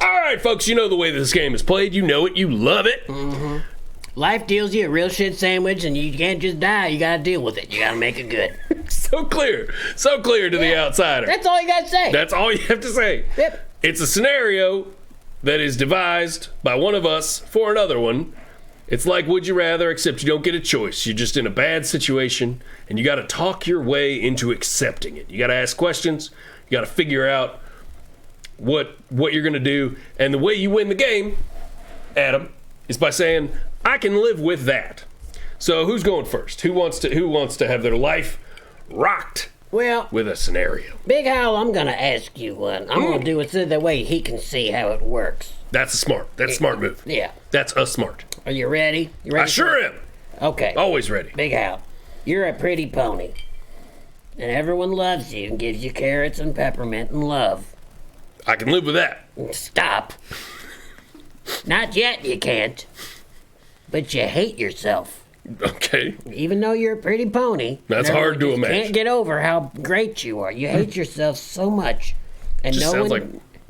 All right, folks, you know the way this game is played. You know it. You love it. Mm-hmm. Life deals you a real shit sandwich, and you can't just die. You gotta deal with it. You gotta make it good. So clear to the outsider. That's all you gotta say. That's all you have to say. Yep. It's a scenario that is devised by one of us for another one. It's like Would You Rather, except you don't get a choice. You're just in a bad situation, and you got to talk your way into accepting it. You got to ask questions. You got to figure out what you're going to do. And the way you win the game, Adam, is by saying, I can live with that. So who's going first? Who wants to have their life rocked with a scenario? Big Hal, I'm going to ask you one. I'm going to do it so that way he can see how it works. That's a smart move. Yeah. That's a smart. Are you ready? You ready? I sure am. Okay. Always ready. Big Hal, you're a pretty pony. And everyone loves you and gives you carrots and peppermint and love. I can live with that. Stop. Not yet, you can't. But you hate yourself. Okay. Even though you're a pretty pony. That's hard to imagine. You can't get over how great you are. You hate yourself so much. And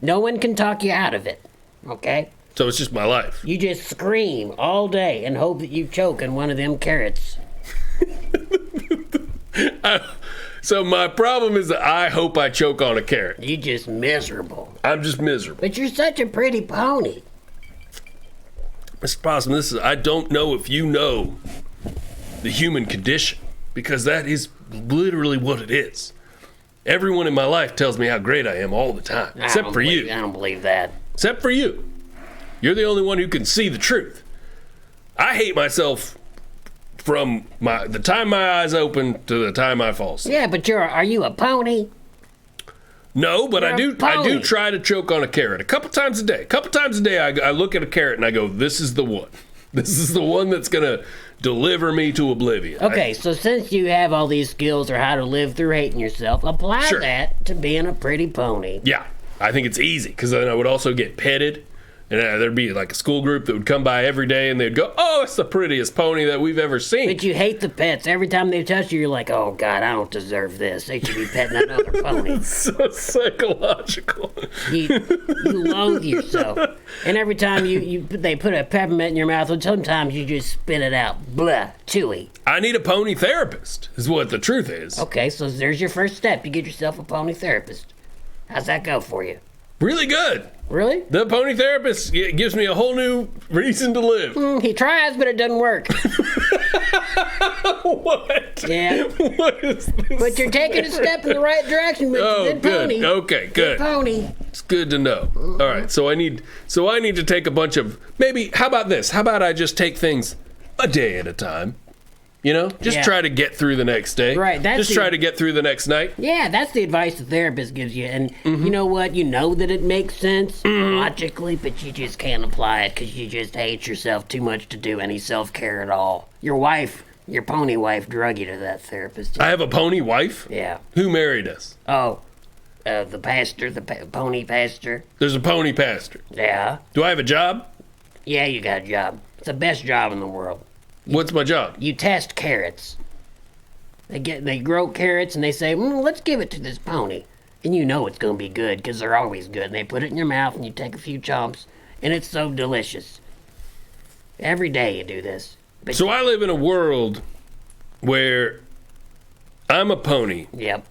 no one can talk you out of it. Okay? So it's just my life. You just scream all day and hope that you choke on one of them carrots. So my problem is that I hope I choke on a carrot. You're just miserable. I'm just miserable. But you're such a pretty pony. Mr. Possum, I don't know if you know the human condition, because that is literally what it is. Everyone in my life tells me how great I am all the time, except for you. I don't believe that. Except for you. You're the only one who can see the truth. I hate myself from the time my eyes open to the time I fall asleep. Yeah, but are you a pony? No, but I do pony. try to choke on a carrot a couple times a day. I look at a carrot and I go, this is the one. This is the one that's going to deliver me to oblivion. Okay, so since you have all these skills or how to live through hating yourself, apply Sure. that to being a pretty pony. Yeah, I think it's easy because then I would also get petted. And there'd be like a school group that would come by every day and they'd go, oh, it's the prettiest pony that we've ever seen. But you hate the pets. Every time they touch you, you're like, oh, God, I don't deserve this. They should be petting another pony. It's so psychological. You loathe yourself. And every time they put a peppermint in your mouth, and sometimes you just spit it out. Blah, chewy. I need a pony therapist, is what the truth is. Okay, so there's your first step. You get yourself a pony therapist. How's that go for you? Really good. Really? The pony therapist gives me a whole new reason to live. He tries, but it doesn't work. What? Yeah. What is this? But you're taking a step in the right direction with Oh, a good good. pony. Okay, good. Good pony. It's good to know. All right, so I need to take a bunch of how about this? How about I just take things a day at a time? You know, just Yeah. try to get through the next day. Right, Just try to get through the next night. Yeah, that's the advice the therapist gives you. And you know what? You know that it makes sense logically, but you just can't apply it because you just hate yourself too much to do any self-care at all. Your pony wife, drug you to that therapist. I have a pony wife. Yeah. Who married us? Oh, the pastor, pony pastor. There's a pony pastor. Yeah. Do I have a job? Yeah, you got a job. It's the best job in the world. What's my job? You test carrots. They grow carrots and they say, let's give it to this pony. And you know it's going to be good because they're always good. And they put it in your mouth and you take a few chomps and it's so delicious. Every day you do this. But So I live in a world where I'm a pony Yep,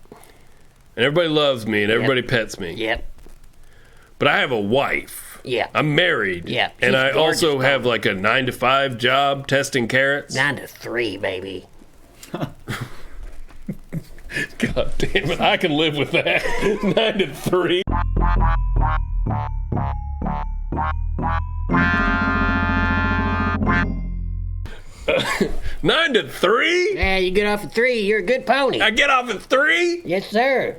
and everybody loves me and everybody pets me. yep, But I have a wife. yeah. I'm married. Yeah, And she's I gorgeous, also though. have like a 9-to-5 job testing carrots. 9 to 3, baby. God damn it. I can live with that. 9 to 3. Nine to 3? Yeah, you get off at 3, you're a good pony. I get off at 3? Yes, sir.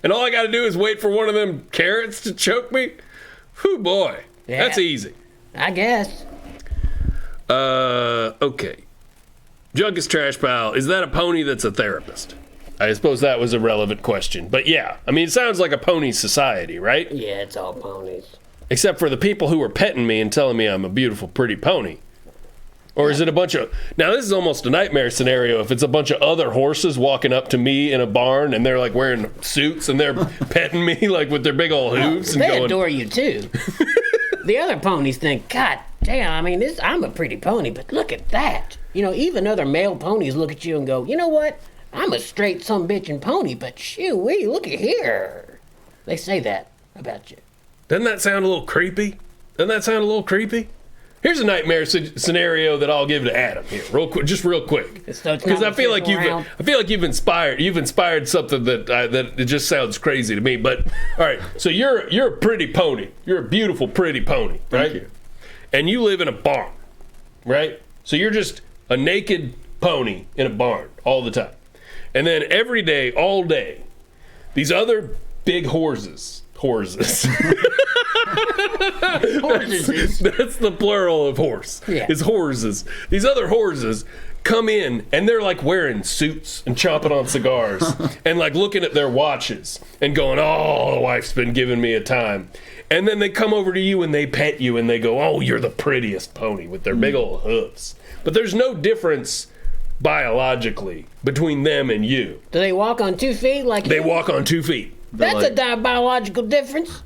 And all I got to do is wait for one of them carrots to choke me? Whew, boy. Yeah. That's easy. I guess. Okay. Junkus Trash Pile, is that a pony that's a therapist? I suppose that was a relevant question. But yeah, I mean, it sounds like a pony society, right? Yeah, it's all ponies. Except for the people who are petting me and telling me I'm a beautiful, pretty pony. Or is it a bunch of... Now, this is almost a nightmare scenario if it's a bunch of other horses walking up to me in a barn and they're like wearing suits and they're petting me like with their big old hooves and They going... adore you, too. The other ponies think, God damn, I mean, I'm a pretty pony, but look at that. You know, even other male ponies look at you and go, you know what? I'm a straight sumbitchin' pony, but shoo-wee, look at here. They say that about you. Doesn't that sound a little creepy? Here's a nightmare scenario that I'll give to Adam here, real quick. So it's Because not I feel like official round. you've inspired something that it just sounds crazy to me. But all right, so you're a pretty pony. You're a beautiful, pretty pony, right? Thank you. And you live in a barn, right? So you're just a naked pony in a barn all the time, and then every day, all day, these other big horses. Horses. That's the plural of horse. Yeah. It's horses. These other horses come in and they're like wearing suits and chomping on cigars and like looking at their watches and going, oh, the wife's been giving me a time. And then they come over to you and they pet you and they go, oh, you're the prettiest pony with their big old hoofs. But there's no difference biologically between them and you. Do they walk on 2 feet like They you? walk on 2 feet. That's a biological difference.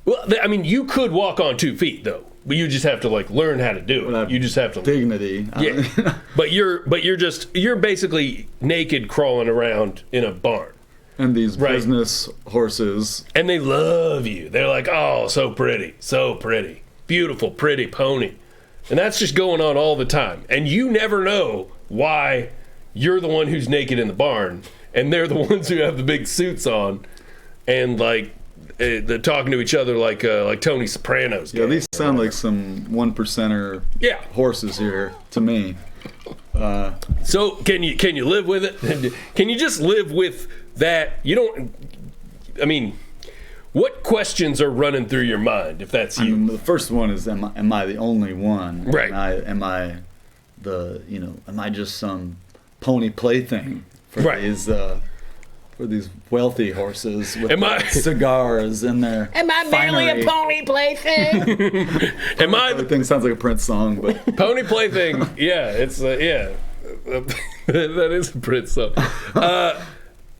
Well, I mean, you could walk on 2 feet though, but you just have to like learn how to do it. You just have to. Dignity. Yeah, but you're basically naked crawling around in a barn, And these Right. business horses. and they love you. They're like, oh, so pretty, beautiful, pretty pony, and that's just going on all the time. And you never know why you're the one who's naked in the barn, and they're the ones who have the big suits on, and like they're talking to each other like Tony Soprano's. Yeah, these sound like some 1%er horses here to me. So can you live with it? Can you just live with that? You don't. I mean, what questions are running through your mind if that's you? I mean, the first one is, am I the only one? Right. Am I just some pony plaything for these wealthy horses with cigars in their Am I merely a pony plaything? Plaything sounds like a Prince song, but Pony Plaything, yeah, it's that is a Prince song.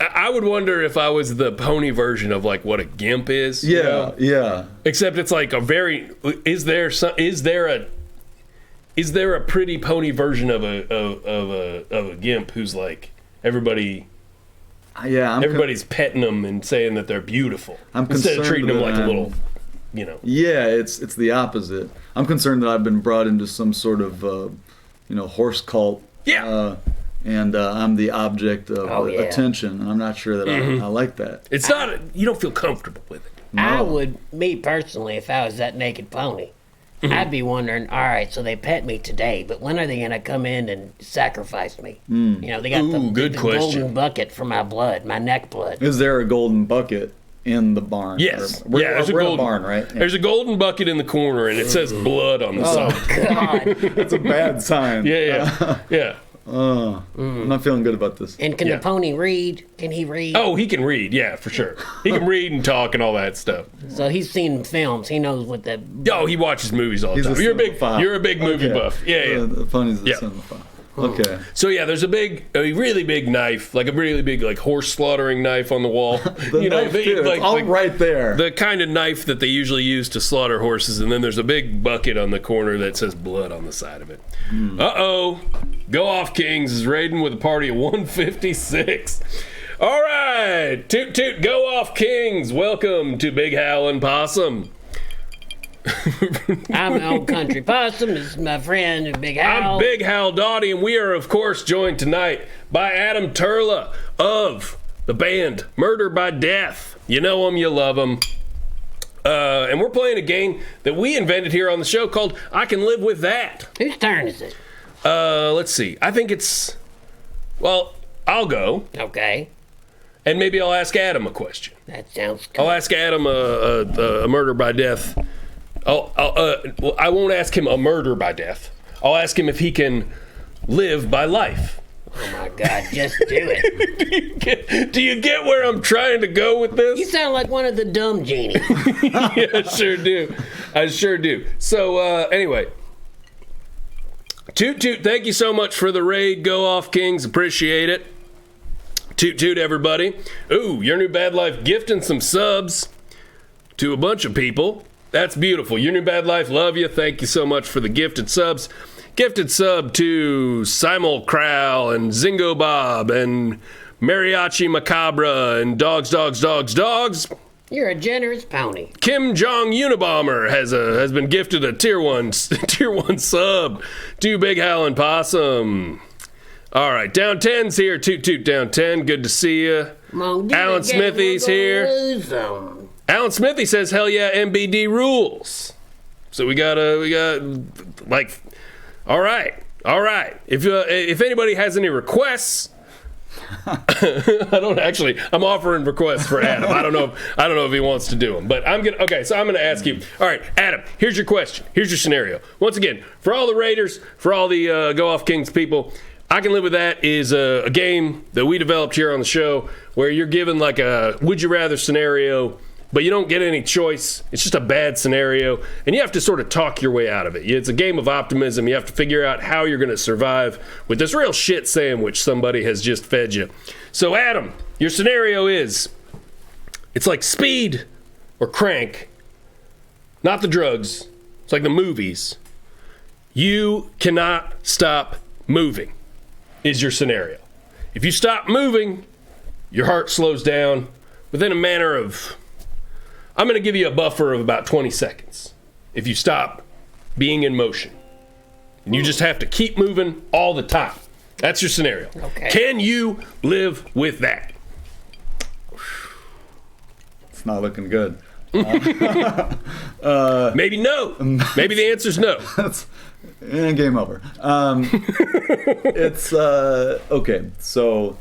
I would wonder if I was the pony version of like what a gimp is. Yeah. Except it's like a very is there a pretty pony version of a gimp who's like everybody. Yeah, everybody's petting them and saying that they're beautiful instead of treating them like a little, Yeah, it's the opposite. I'm concerned that I've been brought into some sort of, horse cult. Yeah. And I'm the object of attention, and I'm not sure that I like that. It's not. You don't feel comfortable with it. No. I would, me personally, if I was that naked pony, I'd be wondering, all right, so they pet me today, but when are they going to come in and sacrifice me? They got the golden bucket for my blood, my neck blood. Is there a golden bucket in the barn? Yes. There's a golden barn, right? Yeah. There's a golden bucket in the corner, and it says blood on the side. Oh, God. That's a bad sign. Yeah. I'm not feeling good about this. And can the pony read? Can he read? Oh, he can read, yeah, for sure. He can read and talk and all that stuff. So he's seen films. He knows what that... Oh, he watches movies all the time. You're a big movie buff. Yeah. The pony's a cinephile. Okay. So yeah, there's a really big knife, like a really big like horse slaughtering knife on the wall. Right there. The kind of knife that they usually use to slaughter horses, and then there's a big bucket on the corner that says blood on the side of it. Uh-oh. Go Off Kings is raiding with a party of 156. All right. Toot toot, Go Off Kings. Welcome to Big Howlin' Possum. I'm an old country possum. This is my friend Big Hal. I'm Big Hal Doughty, and we are, of course, joined tonight by Adam Turla of the band Murder by Death. You know him, you love him. And we're playing a game that we invented here on the show called I Can Live With That. Whose turn is it? Let's see. I think it's... Well, I'll go. Okay. And maybe I'll ask Adam a question. That sounds good. I'll ask Adam a Murder by Death. I won't ask him a murder by death. I'll ask him if he can live by life. Oh my God, just do it. Do you get where I'm trying to go with this? You sound like one of the dumb genies. Yeah, I sure do. So, anyway. Toot toot, thank you so much for the raid, Go Off Kings. Appreciate it. Toot toot, everybody. Ooh, Your New Bad Life gifting some subs to a bunch of people. That's beautiful. Your New Bad Life, love you. Thank you so much for the gifted subs. Gifted sub to Simul Crowell and Zingo Bob and Mariachi Macabre and Dogs. You're a generous pony. Kim Jong Unabomber has been gifted a tier one sub to Big Howlin' Possum. All right, Down 10's here. Toot toot, Down 10. Good to see you. Alan Smithy's here. Alan Smithy says, hell yeah, MBD rules. So we got like, all right. If anybody has any requests, I'm offering requests for Adam. I don't know if he wants to do them, but I'm going to ask you. All right, Adam, here's your question. Here's your scenario. Once again, for all the Raiders, for all the Go Off Kings people, I Can Live With That is a game that we developed here on the show where you're given like a would you rather scenario, but you don't get any choice. It's just a bad scenario, and you have to sort of talk your way out of it. It's a game of optimism. You have to figure out how you're going to survive with this real shit sandwich somebody has just fed you. So, Adam, your scenario is, it's like Speed or Crank, not the drugs. It's like the movies. You cannot stop moving is your scenario. If you stop moving, your heart slows down within a manner of... I'm going to give you a buffer of about 20 seconds if you stop being in motion. And you just have to keep moving all the time. That's your scenario. Okay. Can you live with that? It's not looking good. Maybe no. Maybe the answer's no. That's game over. It's okay. So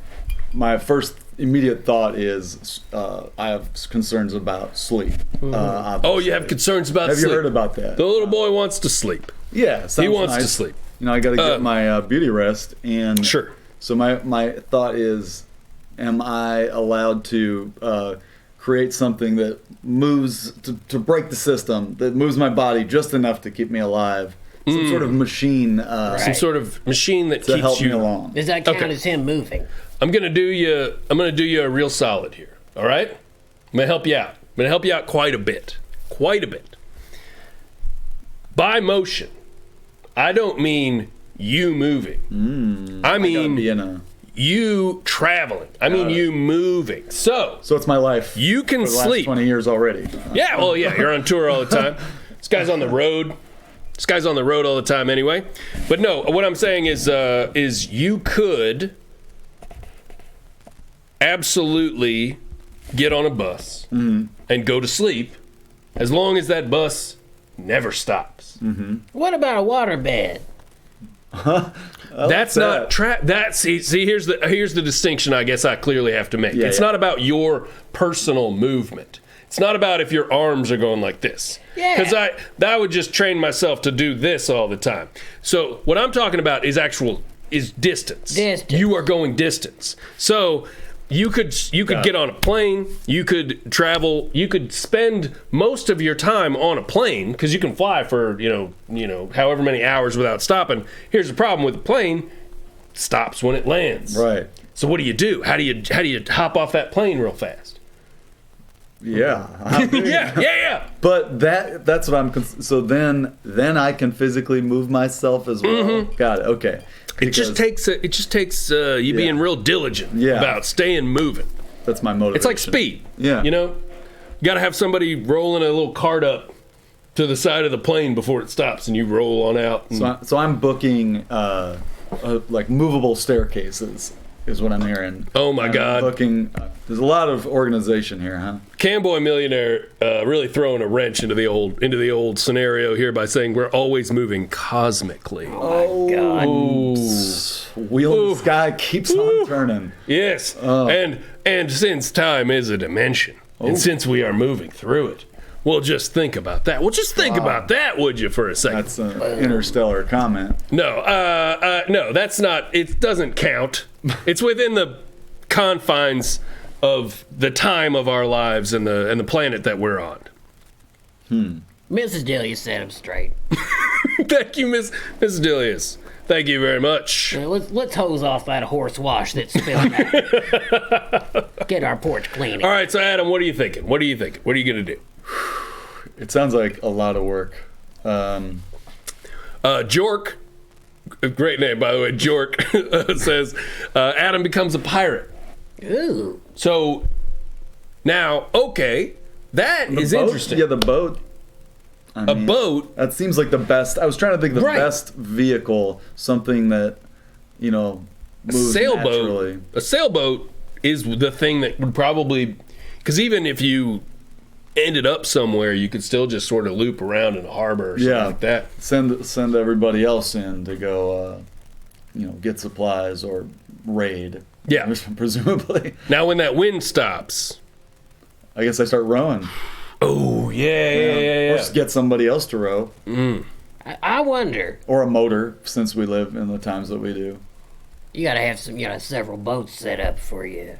my first immediate thought is I have concerns about sleep. Oh, you have concerns about Have sleep. you heard about that? The little boy wants to sleep. Yeah, He wants nice. to sleep. You know, I got to get my beauty rest, and Sure. So my thought is, am I allowed to create something that moves to break the system, that moves my body just enough to keep me alive? Some sort of machine Some sort of machine that to keeps help me you. along. Does that count Okay. as him moving? I'm gonna do you a real solid here. All right. I'm gonna help you out. I'm gonna help you out quite a bit. Quite a bit. By motion, I don't mean you moving. I I gotta mean be in a. you traveling. I mean you moving. So So it's my life. you can for the last sleep. 20 years already. Yeah, well, yeah, you're on tour all the time. This guy's on the road. This guy's on the road all the time anyway. But no, what I'm saying is you could absolutely get on a bus and go to sleep as long as that bus never stops. What about a waterbed? That's not that's see here's the distinction I guess I clearly have to make. Yeah, It's yeah. not about your personal movement. It's not about if your arms are going like this. Yeah. Because I would just train myself to do this all the time. So what I'm talking about is distance. Distance. You are going distance. So you could get on a plane, you could travel, you could spend most of your time on a plane because you can fly for, you know, however many hours without stopping. Here's the problem with the plane, it stops when it lands. Right. So what do you do? How do you hop off that plane real fast? Yeah. Yeah. But that's what I'm. So then I can physically move myself as well. Got it. Okay. It just takes you being real diligent about staying moving. That's my motivation. It's like speed. Yeah. You know, you got to have somebody rolling a little cart up to the side of the plane before it stops, and you roll on out. And, So I'm booking like movable staircases. Is what I'm hearing. Oh my God! Booking. There's a lot of organization here, huh? Camboy Millionaire really throwing a wrench into the old scenario here by saying we're always moving cosmically. Oh God. Wheel in the sky keeps on turning. Yes, and since time is a dimension, and since we are moving through it, well, just think about that. Well, just think about that, would you, for a second? That's an interstellar comment. No, no, that's not. It doesn't count. It's within the confines of the time of our lives and the planet that we're on. Mrs. Delia set him straight. Thank you, Mrs. Dilius. Thank you very much. Let's hose off that horse wash that's spilled out. Get our porch clean. All right, so Adam, what are you thinking? What are you gonna do? It sounds like a lot of work. Jork, great name by the way. Jork says Adam becomes a pirate. Ooh. So now, okay, that is Boat? interesting. Yeah, the boat. A boat. That seems like the best. I was trying to think of the Right. best vehicle, something that, moves naturally. A sailboat is the thing that would probably, because even if you ended up somewhere, you could still just sort of loop around in a harbor or something like that. Send everybody else in to go, get supplies or raid. Yeah. Presumably. Now, when that wind stops, I guess I start rowing. oh yeah. Or just get somebody else to row. I wonder. Or a motor, since we live in the times that we do. You gotta have several boats set up for you.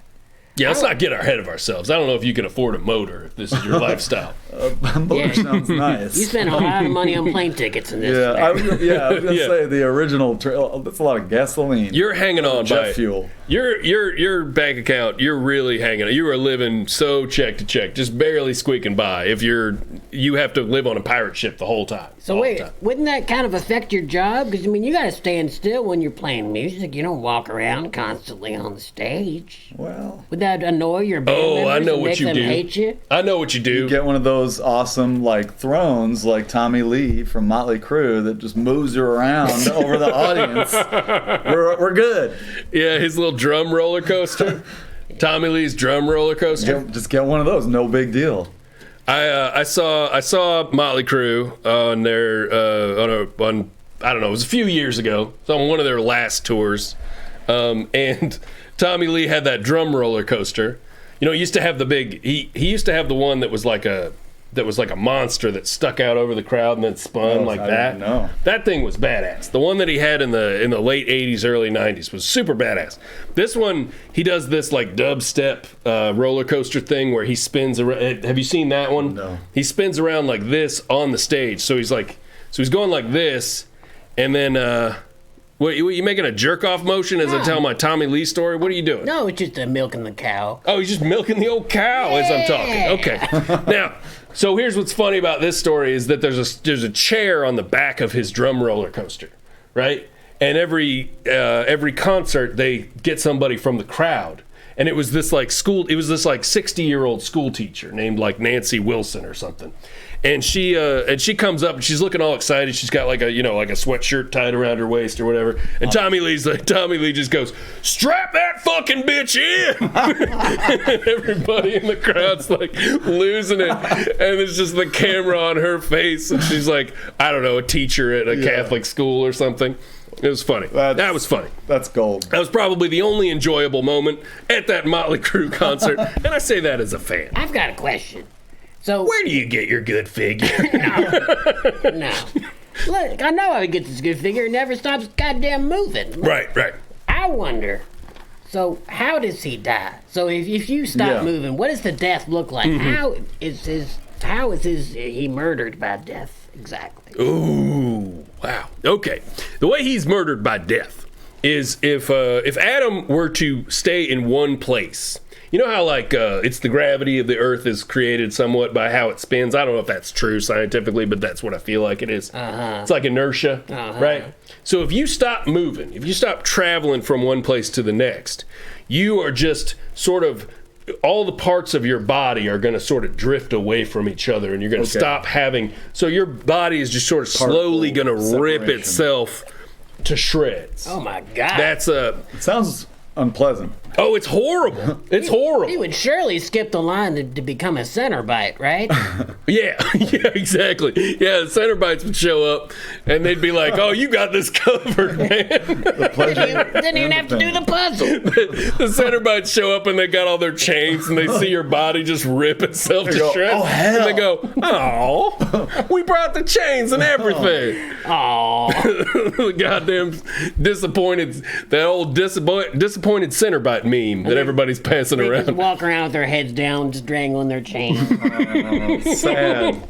Yeah, let's not get ahead of ourselves. I don't know if you can afford a motor if this is your lifestyle. A motor sounds nice. You spend a lot of money on plane tickets in this. I was gonna Yeah. say the original. That's a lot of gasoline. You're hanging on jet by fuel. Your bank account. You're really hanging on. You are living so check to check, just barely squeaking by. If you have to live on a pirate ship the whole time. So wait, wouldn't that kind of affect your job? Because you gotta stand still when you're playing music. You don't walk around constantly on the stage. Well, Would that annoy your band members I know and what make you them do. hate you? I know what you do. get one of those awesome thrones like Tommy Lee from Motley Crue that just moves you around over the audience. We're good. Yeah, his little drum roller coaster. Tommy Lee's drum roller coaster. Just get one of those. No big deal. I saw Motley Crue on their on I don't know, it was a few years ago. So on one of their last tours, and Tommy Lee had that drum roller coaster. You know, he used to have the big. He used to have the one that was like a monster that stuck out over the crowd and then spun like that. No. That thing was badass. The one that he had in the late '80s, early '90s was super badass. This one, he does this like dubstep roller coaster thing where he spins around. Have you seen that one? No. He spins around like this on the stage. So he's going like this, and then. What, you making a jerk-off motion as I tell my Tommy Lee story? What are you doing? No, it's just milking the cow. Oh, he's just milking the old cow as I'm talking. Okay. Now, so here's what's funny about this story is that there's a chair on the back of his drum roller coaster, right? And every concert they get somebody from the crowd. And it was this like 60-year-old school teacher named like Nancy Wilson or something. And she comes up and she's looking all excited. She's got like a sweatshirt tied around her waist or whatever. And Tommy Lee just goes, "Strap that fucking bitch in!" And everybody in the crowd's like losing it. And it's just the camera on her face. And she's like, I don't know, a teacher at a Catholic school or something. It was funny. That was funny. That's gold. That was probably the only enjoyable moment at that Motley Crue concert. And I say that as a fan. I've got a question. So Where do you get your good figure? no. Look, I know how he gets his good figure. It never stops goddamn moving. Right. I wonder, so how does he die? So if you stop moving, what does the death look like? Mm-hmm. How is he murdered by death exactly? Ooh, wow. Okay. The way he's murdered by death is if Adam were to stay in one place. You know how like it's the gravity of the Earth is created somewhat by how it spins? I don't know if that's true scientifically, but that's what I feel like it is. It's like inertia, right? So if you stop moving, if you stop traveling from one place to the next, you are just sort of, all the parts of your body are going to sort of drift away from each other, and you're going to stop having, so your body is just sort of slowly going to rip itself to shreds. Oh my God. It sounds unpleasant. Oh, it's horrible. It's horrible. He would surely skip the line to become a Centerbite, right? Yeah, exactly. Yeah, the Centerbites would show up, and they'd be like, "Oh, you got this covered, man." Didn't even have to do the puzzle. The Centerbites show up, and they got all their chains, and they see your body just rip itself to shreds. "Oh, hell." And they go, "Oh, we brought the chains and everything." Oh, The goddamn disappointed, that old disappointed Centerbite meme that everybody's passing they around. just walk around with their heads down, just dangling their chains. Sad.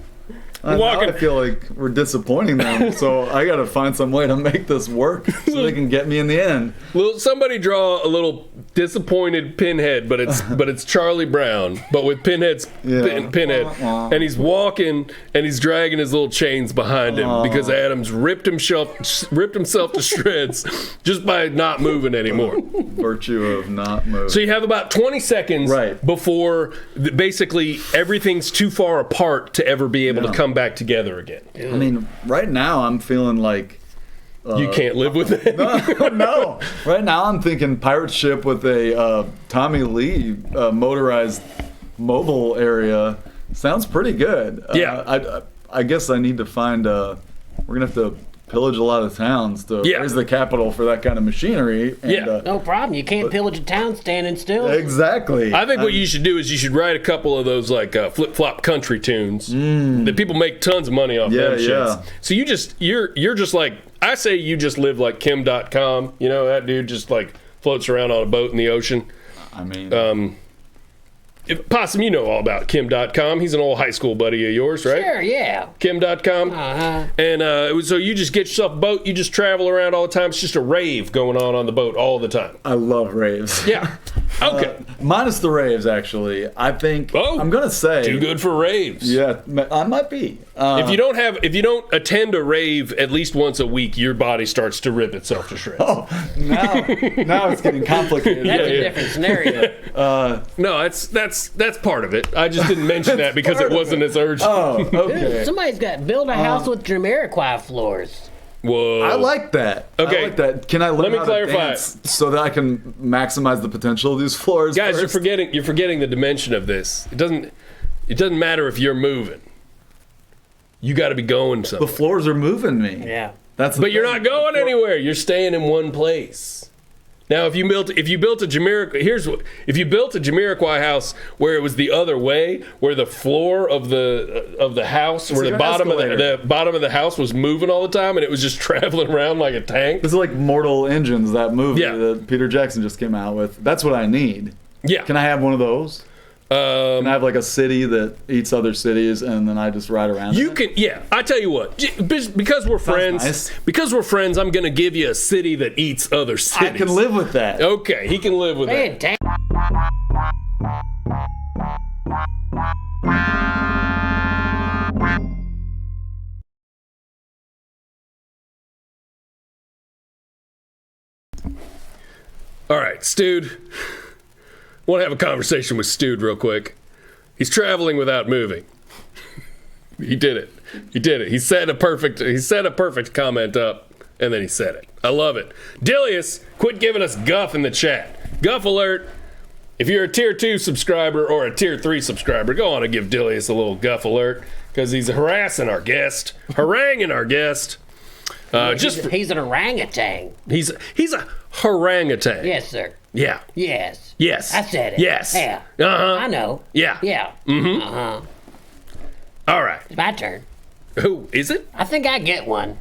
Now I feel like we're disappointing them, so I gotta find some way to make this work so they can get me in the end. Well, somebody draw a little disappointed Pinhead, but it's Charlie Brown, but with Pinhead's Pinhead, and he's walking and he's dragging his little chains behind him because Adam's ripped himself to shreds just by not moving anymore. Virtue of not moving. So you have about 20 seconds before basically everything's too far apart to ever be able to come back together again. I mean, right now I'm feeling like you can't live with it. No. Right now I'm thinking pirate ship with a Tommy Lee motorized mobile area sounds pretty good. I guess I need to find. We're gonna have to pillage a lot of towns to raise the capital for that kind of machinery. And, no problem. You can't pillage a town standing still. Exactly. I think what you should do is you should write a couple of those like flip-flop country tunes that people make tons of money off them shits. So you're just like, I say you just live like Kim.com. You know, that dude just like floats around on a boat in the ocean. I mean... Possum, you know all about Kim.com. He's an old high school buddy of yours, right? Sure, yeah. Kim.com. And so you just get yourself a boat, you just travel around all the time. It's just a rave going on the boat all the time. I love raves. Yeah. Okay. Minus the raves, actually. I think I'm gonna say too good for raves. Yeah, I might be. If you don't attend a rave at least once a week, your body starts to rip itself to shreds. Oh, now it's getting complicated. That's a different scenario. No, that's part of it. I just didn't mention that because it wasn't as urgent. Oh, okay. Dude, somebody's got build a house with Jamiroquai floors. Whoa. I like that. Okay. I like that. Can I learn Let me how clarify. to dance so that I can maximize the potential of these floors? Guys, first? you're forgetting the dimension of this. It doesn't matter if you're moving. You got to be going somewhere. The floors are moving me. Yeah. That's. But you're not going anywhere. You're staying in one place. Now, if you built a Jamiroquai house where it was the other way, where the floor of the house, where the bottom of the house was moving all the time, and it was just traveling around like a tank. This is like Mortal Engines, that movie Yeah. that Peter Jackson just came out with. That's what I need. Yeah. Can I have one of those? Can I have like a city that eats other cities, and then I just ride around? You can, yeah. I tell you what, because we're friends. nice. Because we're friends, I'm gonna give you a city that eats other cities. I can live with that. Okay, he can live with that. Dang. All right, Stewed. Want to have a conversation with Stewed real quick. He's traveling without moving. He did it. He set a perfect comment up, and then he said it. I love it. Dilius, quit giving us guff in the chat. Guff alert. If you're a tier 2 subscriber or a tier 3 subscriber, go on and give Dilius a little guff alert, because he's haranguing our guest. He's an orangutan. He's a harangutan. Yes, sir. Yeah. Yes. Yes. I said it. Yes. Yeah. Uh-huh. I know. Yeah. Yeah. Mm-hmm. Uh-huh. All right. It's my turn. Who is it? I think I get one.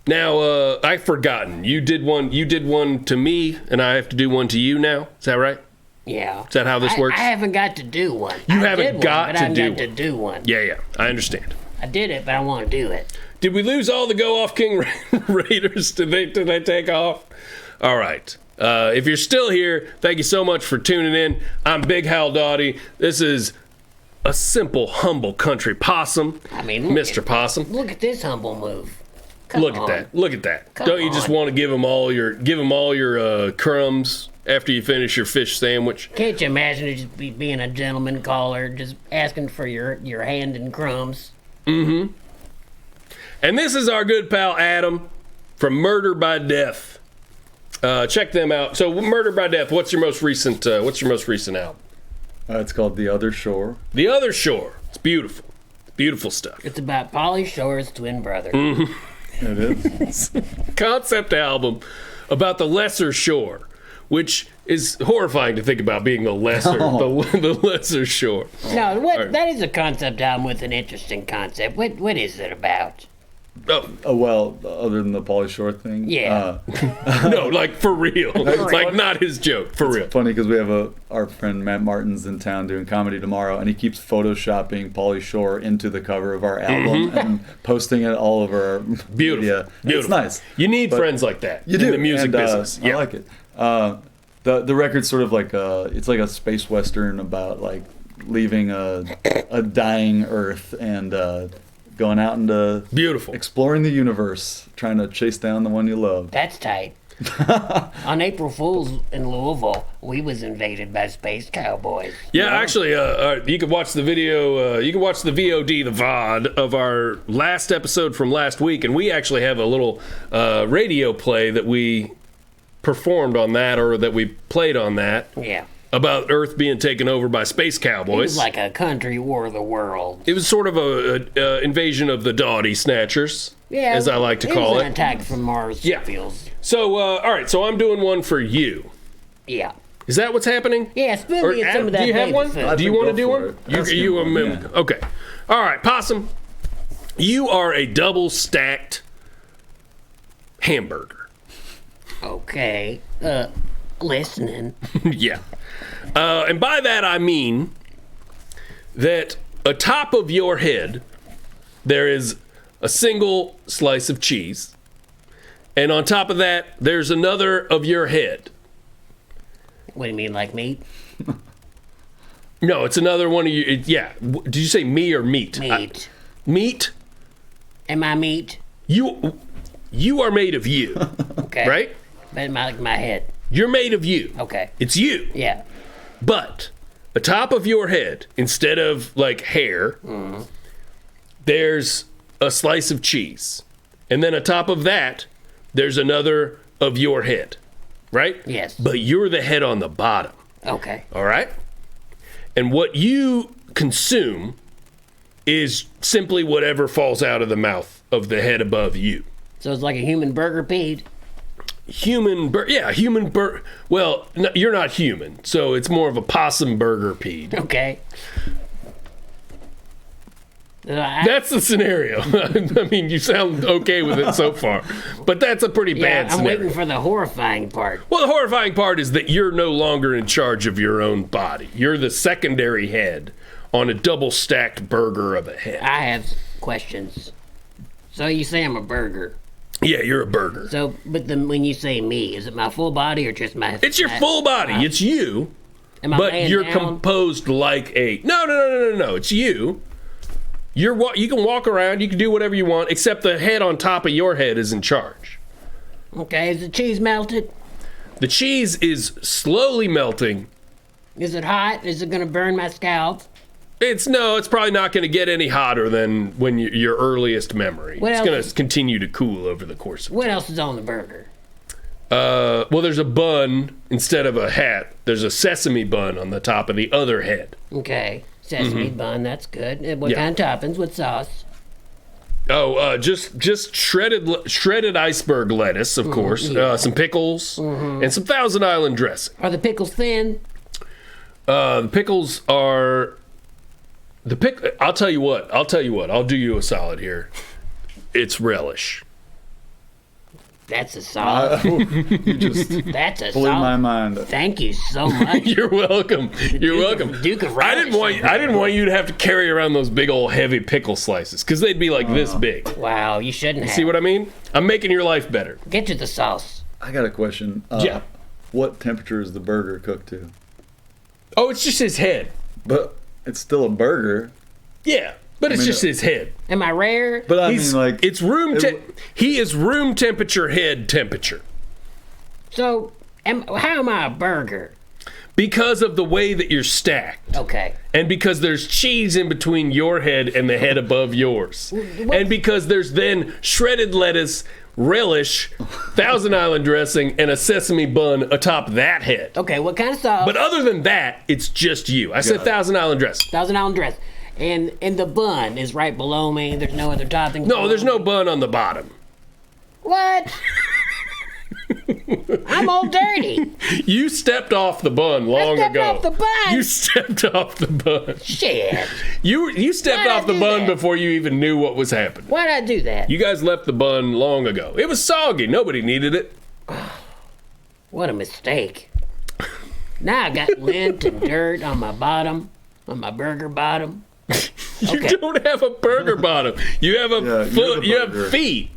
Now, I've forgotten. You did one to me, and I have to do one to you now. Is that right? Yeah. Is that how this works? I haven't got to do one. You I haven't did got one, but to I do got to one. do one. Yeah. I understand. I did it, but I want to do it. Did we lose all the Go Off King Raiders? Did they take off? All right. If you're still here, thank you so much for tuning in. I'm Big Hal Dottie. This is a simple, humble country possum. I mean, Mr. Possum. Look at this humble move. Come Look on. at that. Come Don't you just on. want to give him all your crumbs after you finish your fish sandwich? Can't you imagine it just being a gentleman caller, just asking for your hand and crumbs? Mm-hmm. And this is our good pal Adam from Murder by Death. Check them out. So, Murder by Death. What's your most recent album? It's called The Other Shore. The Other Shore. It's beautiful. Beautiful stuff. It's about Pauly Shore's twin brother. Mm-hmm. It is. Concept album about the lesser shore, which is horrifying to think about being the lesser the lesser shore. No, that is a concept album with an interesting concept. What is it about? Oh, Well, other than the Pauly Shore thing. Yeah. no, like for real. Like not his joke, for real. Funny because we have our friend Matt Martin's in town doing comedy tomorrow, and he keeps photoshopping Pauly Shore into the cover of our album and posting it all over our Beautiful. media. Beautiful. It's nice. You need friends like that You in do the music and, business. I like it. The record's sort of like it's like a space western about like leaving a dying Earth and going out into Beautiful. exploring the universe, trying to chase down the one you love. That's tight. On April Fool's in Louisville, we was invaded by space cowboys. Yeah, actually, you can watch the video. You can watch the VOD, the VOD of our last episode from last week, and we actually have a little radio play that we performed on that, or that we played on that. Yeah. About Earth being taken over by space It cowboys. was like a country war of the world. It was sort of a invasion of the Dottie Snatchers, Yeah, as I like to call was an it. attack from Mars. Yeah. Feels. So, all right, so I'm doing one for you. Yeah. Is that what's happening? Yeah, spoon me some of that do you have baby one? food. Do you think want to go do for one? it. Ask You him one, yeah. Okay. All right, Possum. You are a double stacked hamburger. Okay. Listening. Yeah. And by that I mean that atop of your head there is a single slice of cheese, and on top of that there's another of your head. What do you mean, like meat? No, it's another one of you. Yeah. Did you say me or meat? Meat. Meat? Am I meat? You are made of you, Okay. right? But my head. You're made of you. Okay. It's you. Yeah. But atop of your head, instead of like hair, there's a slice of cheese. And then on top of that, there's another of your head, right? Yes. But you're the head on the bottom. Okay. All right? And what you consume is simply whatever falls out of the mouth of the head above you. So it's like a human burger peed. Well, no, you're not human, so it's more of a possum burger peed. Okay. That's the scenario. I mean, you sound okay with it so far, but that's a pretty bad I'm scenario. waiting for the horrifying part. Well, the horrifying part is that you're no longer in charge of your own body. You're the secondary head on a double-stacked burger of a head. I have questions. So you say I'm a burger. Yeah, you're a burger. So, but when you say me, is it my full body or just my... It's your full body. It's you, Am I but laying you're down? composed like a... No. It's you. You can walk around. You can do whatever you want, except the head on top of your head is in charge. Okay, is the cheese melted? The cheese is slowly melting. Is it hot? Is it going to burn my scalp? It's probably not going to get any hotter than when your earliest memory. What It's else? going to continue to cool over the course of What else is on the burger? well, there's a bun instead of a hat. There's a sesame bun on the top of the other head. Okay, sesame bun, that's good. And what Yeah. kind of toppings? What sauce? Oh, just shredded iceberg lettuce, of course. Some pickles and some Thousand Island dressing. Are the pickles thin? The pickles are I'll tell you what. I'll do you a solid here. It's relish. That's a solid. You just That's a blew my solid. mind. Thank you so much. You're welcome. You're welcome. Duke of I didn't want you to have to carry around those big old heavy pickle slices because they'd be like this big. Wow, you shouldn't have. See what I mean? I'm making your life better. Get to the sauce. I got a question. Yeah. What temperature is the burger cooked to? Oh, it's just his head. But it's still a burger. Yeah, but it's mean, just his head. Am I rare? But I mean, like, It's he is room temperature head temperature So, how am I a burger? because of the way that you're stacked. Okay. And because there's cheese in between your head and the head above yours. And because there's then shredded lettuce, relish, Thousand Island dressing, and a sesame bun atop that head. Okay, what kind of sauce? But other than that, it's just you. I said Got it. Thousand Island dressing. Thousand Island dress. And the bun is right below me. There's no other toppings. No, below there's no me. bun on the bottom. What? I'm all dirty. You stepped off the bun long stepped ago. off the bun? You stepped off the bun. Shit. You stepped Why'd I off the do bun that? before you even knew what was happening. Why'd I do that? You guys left the bun long ago. It was soggy. Nobody needed it. What a mistake. Now I got lint and dirt on my bottom, on my burger bottom. You Okay. don't have a burger bottom. You have a Yeah, you're foot. the You have burger. feet.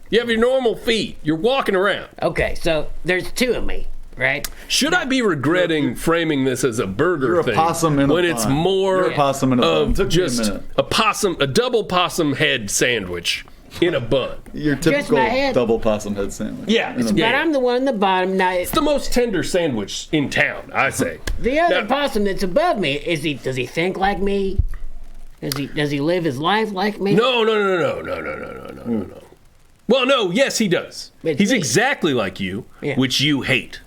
You have your normal feet. You're walking around. Okay, so there's two of me, right? Should I be regretting framing this as a burger You're a thing possum in a when it's bun. more You're a possum in a bun. of Took me a just minute. a double possum head sandwich in a bun? Your typical my head. double possum head sandwich. Yeah, In a yeah. But I'm the one in the bottom. Now, It's the most tender sandwich in town, I say. the other Now- possum that's above me, does he think like me? Does he live his life like me? No. Well, no, yes, he does. It's He's me. exactly like you, Yeah. which you hate.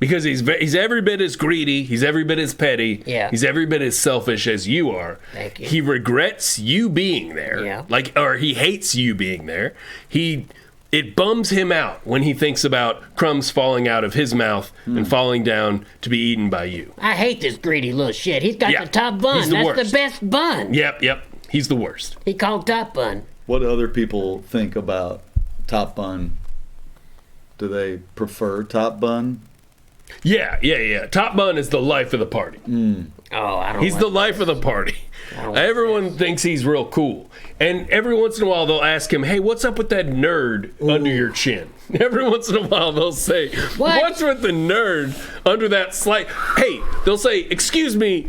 Because he's every bit as greedy, he's every bit as petty, Yeah. he's every bit as selfish as you are. Thank you. He regrets you being there. Yeah. Or he hates you being there. It bums him out when he thinks about crumbs falling out of his mouth and falling down to be eaten by you. I hate this greedy little shit. He's got Yeah, the top bun. he's the That's worst. the best bun. Yep, he's the worst. He called top bun. What do other people think about top bun? Do they prefer top bun? Yeah. Top Bun is the life of the party. Oh, I don't. He's like the life of the party. don't Everyone thinks he's real cool. And every once in a while they'll ask him, hey, what's up with that nerd under your chin? Every once in a while they'll say, What? what's with the nerd under that slight... Hey, they'll say, excuse me,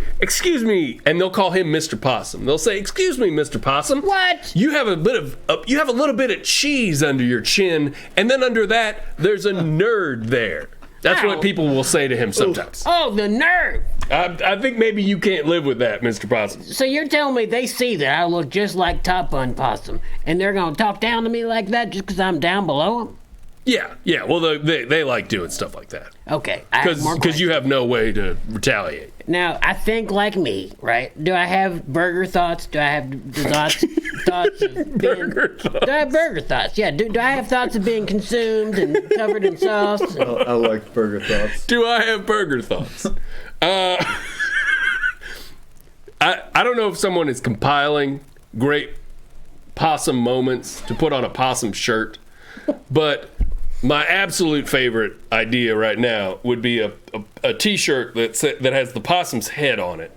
and they'll call him Mr. Possum. They'll say, excuse me, Mr. Possum. What? You have a little bit of cheese under your chin, and then under that, there's a nerd there. That's what people will say to him sometimes. Oh, the nerve! I think maybe you can't live with that, Mr. Possum. So you're telling me they see that I look just like Top Bun Possum, and they're gonna talk down to me like that just because I'm down below them? Yeah. Well, they like doing stuff like that. Okay, I have more Because questions. you have no way to retaliate. Now, I think like me, right? Do I have burger thoughts? Do I have thoughts of being... Burger thoughts. Do I have burger thoughts? Yeah, do I have thoughts of being consumed and covered in sauce? I like burger thoughts. Do I have burger thoughts? I don't know if someone is compiling great possum moments to put on a possum shirt, but my absolute favorite idea right now would be a T-shirt that has the possum's head on it,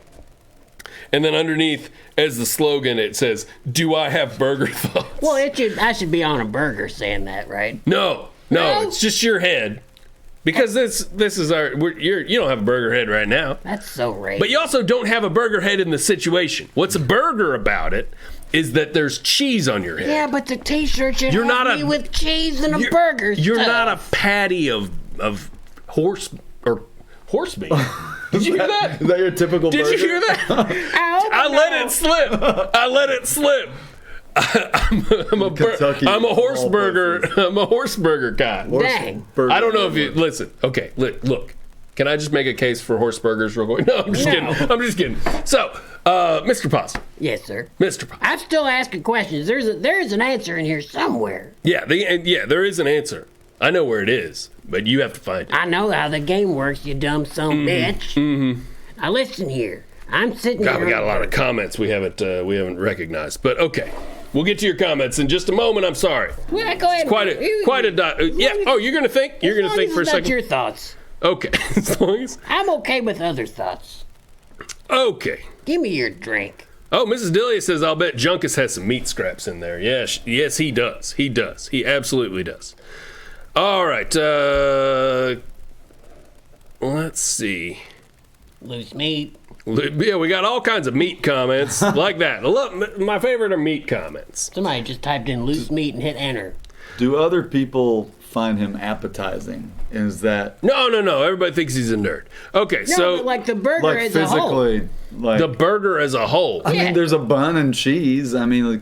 and then underneath as the slogan it says, "Do I have burger thoughts?" Well, I should be on a burger saying that, right? No, it's just your head, because this is you don't have a burger head right now. That's so racist. But you also don't have a burger head in the situation. What's a burger about it is that there's cheese on your head. Yeah, but the T-shirt should You're have not me a- with cheese and a burger. You're stuff. not a patty of horse meat. Did you hear that? Is that your typical burger? Did you hear that? I let it slip. I'm a horse burger. I'm a horse burger guy. Dang. I don't know if you listen. Okay, look. Can I just make a case for horse burgers real quick? No, I'm just kidding. So, Mr. Possum. Yes, sir. Mr. Possum. I'm still asking questions. There's an answer in here somewhere. Yeah, there is an answer. I know where it is, but you have to find it. I know how the game works, you dumb son bitch. Mm-hmm. Now listen here. I'm sitting here. God, we got a lot of comments we haven't recognized, but okay. We'll get to your comments in just a moment. I'm sorry. Well, go ahead. Yeah. Oh, you're gonna think. You're gonna think for a second. Your thoughts. Okay. As long as. I'm okay with other thoughts. Okay. Give me your drink. Oh, Mrs. Delia says, I'll bet Junkus has some meat scraps in there. Yes, he does. He does. He absolutely does. All right. Let's see. Loose meat. Yeah, we got all kinds of meat comments like that. My favorite are meat comments. Somebody just typed in loose meat and hit enter. Do other people find him appetizing? Is that No. Everybody thinks he's a nerd. Okay, No, but like the burger like as a whole. physically? Like the burger as a whole. I mean, there's a bun and cheese. I mean, like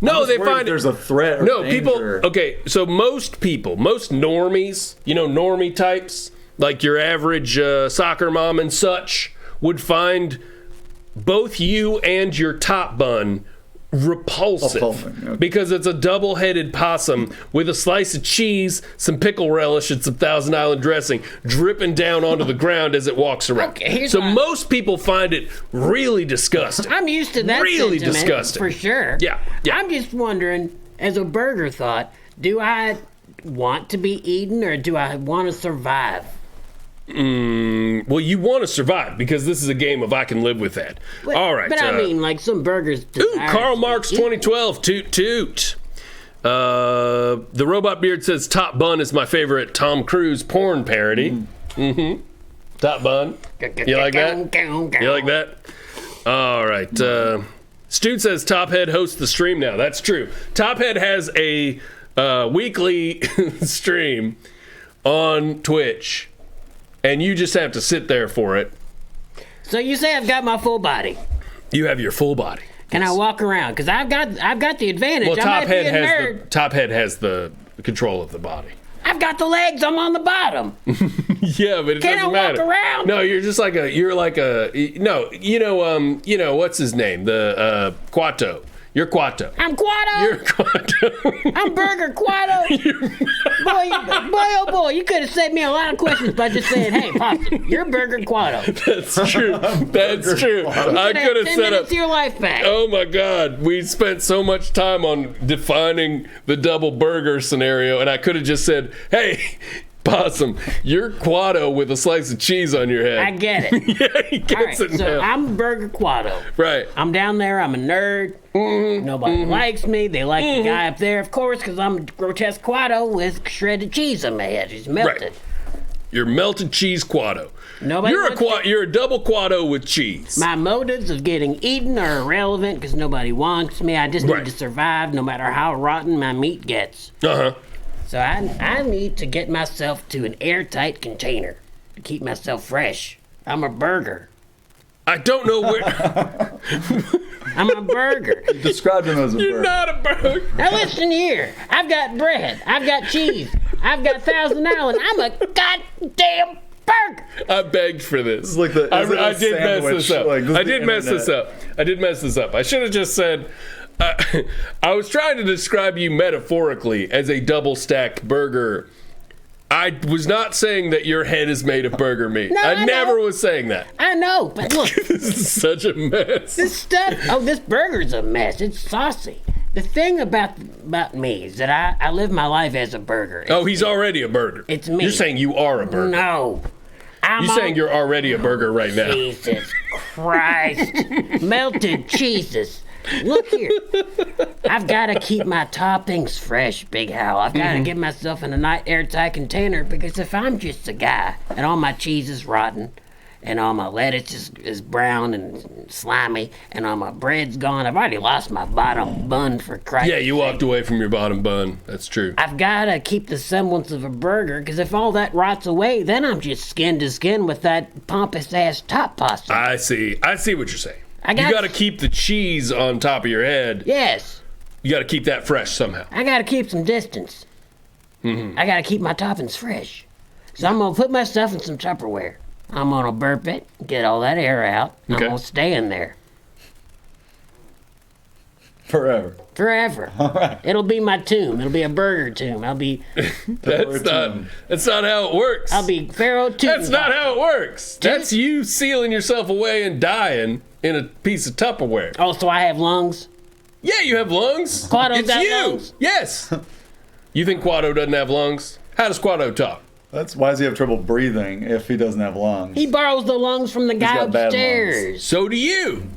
No, I'm just they worried if find there's a threat. Or No, danger. people. Okay, so most normies, normie types, like your average soccer mom and such, would find both you and your top bun repulsive Appalling, okay. because it's a double-headed possum with a slice of cheese, some pickle relish, and some Thousand Island dressing dripping down onto the ground as it walks around. Okay, so most people find it really disgusting. I'm used to that. Really sentiment, disgusting. For sure. Yeah. I'm just wondering, as a burger thought, do I want to be eaten or do I want to survive? Well, you want to survive because this is a game of I can live with that. All right. But I mean, like some burgers. Ooh, Karl Marx 2012, toot toot. The Robot Beard says Top Bun is my favorite Tom Cruise porn parody. Mm-hmm. Top Bun. You like that? You like that? All right. Stu says Top Head hosts the stream now. That's true. Top Head has a weekly stream on Twitch. And you just have to sit there for it. So you say I've got my full body. You have your full body. Can I walk around? Because I've got the advantage. Well, I might be a nerd. Top Head has the control of the body. I've got the legs. I'm on the bottom. Yeah, but it Can doesn't I matter. walk around? No, you're what's his name? The Quato. You're Quato. I'm Quato. You're Quato. I'm Burger Quato. boy, oh boy, you could have saved me a lot of questions by just saying, "Hey, Possum, you're Burger Quato." That's true. That's true. I could have 10 set up minutes of your life back. Oh my God, we spent so much time on defining the double burger scenario, and I could have just said, "Hey, Possum, you're Quato with a slice of cheese on your head." I get it. Yeah, he All right, gets it so now. I'm Burger Quato. Right. I'm down there. I'm a nerd. Nobody likes me. They like the guy up there, of course, because I'm grotesque Quato with shredded cheese on my head. He's melted. Right. You're melted cheese Quato. Nobody wants You're a double Quato with cheese. My motives of getting eaten are irrelevant because nobody wants me. I just Right. need to survive no matter how rotten my meat gets. Uh-huh. So I need to get myself to an airtight container to keep myself fresh. I'm a burger. I don't know where. I'm a burger. Describe him as a You're bird. not a burger. Now listen here. I've got bread. I've got cheese. I've got Thousand Island. I'm a goddamn burger. I begged for this. This is like the- I it's like a did mess sandwich, this up. like, this is I the did mess this internet. up. I did mess this up. I should have just said. I was trying to describe you metaphorically as a double stacked burger. I was not saying that your head is made of burger meat. No, I I never know. was saying that. I know, but look, This is such a mess. this stuff. Oh, this burger's a mess. It's saucy. The thing about me is that I live my life as a burger. Oh, he's already a burger. It's me. You're saying you are a burger. No. You're saying you're already a burger right now. Jesus Christ. Melted cheeses. Look here. I've got to keep my toppings fresh, Big Hal. I've got to get myself in a nice airtight container because if I'm just a guy and all my cheese is rotten and all my lettuce is brown and slimy and all my bread's gone, I've already lost my bottom bun for Christ's Yeah, you sake. walked away from your bottom bun. That's true. I've got to keep the semblance of a burger because if all that rots away, then I'm just skin to skin with that pompous ass top pasta. I see. I see what you're saying. I got- You got to keep the cheese on top of your head. Yes. You got to keep that fresh somehow. I gotta keep some distance. I gotta keep my toppings fresh. So I'm gonna put my stuff in some Tupperware. I'm gonna burp it, get all that air out. Okay. I'm gonna stay in there Forever. forever. It'll be my tomb. It'll be a burger tomb. I'll be That's not how it works. Pharaoh tomb. That's not how it works. That's you sealing yourself away and dying in a piece of Tupperware. Oh, so I have lungs? Yeah, you have lungs. Quado's It's got you. lungs? Yes. You think Quado doesn't have lungs? How does Quado talk? That's why does he have trouble breathing if he doesn't have lungs? He borrows the lungs from the guy got bad upstairs. So do you.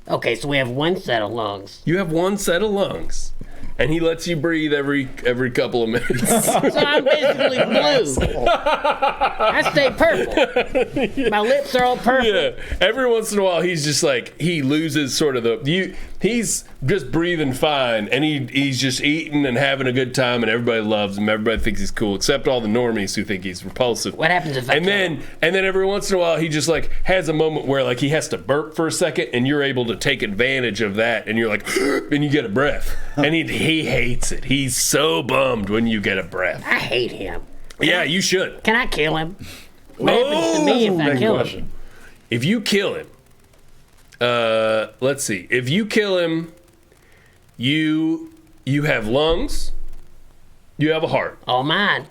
Okay, so we have one set of lungs. You have one set of lungs. And he lets you breathe every couple of minutes. So I'm basically blue. I stay purple. My lips are all purple. Yeah. Every once in a while, he's just like, he loses sort of he's just breathing fine, and he's just eating and having a good time, and everybody loves him. Everybody thinks he's cool, except all the normies who think he's repulsive. What happens if I And kill him? then every once in a while, he just like has a moment where like he has to burp for a second, and you're able to take advantage of that, and you're like, and you get a breath, and he hates it. He's so bummed when you get a breath. I hate him. Yeah, you should. Can I kill him? What happens to me if I Big kill him? question. If you kill him, let's see. If you kill him, you have lungs, you have a heart. Oh, mine.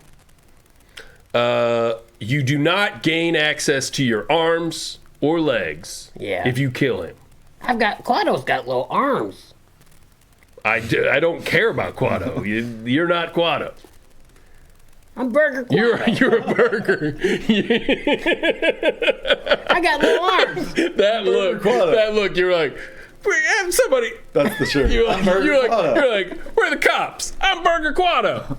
You do not gain access to your arms or legs. Yeah. If you kill him, Quado's got little arms. I don't care about Quado. You're not Quado. I'm Burger Quado. You're a burger. I got little arms. That look. You're like, somebody. That's the shirt. You're I'm like, Burger Quado. you're like, where are the cops? I'm Burger Quado.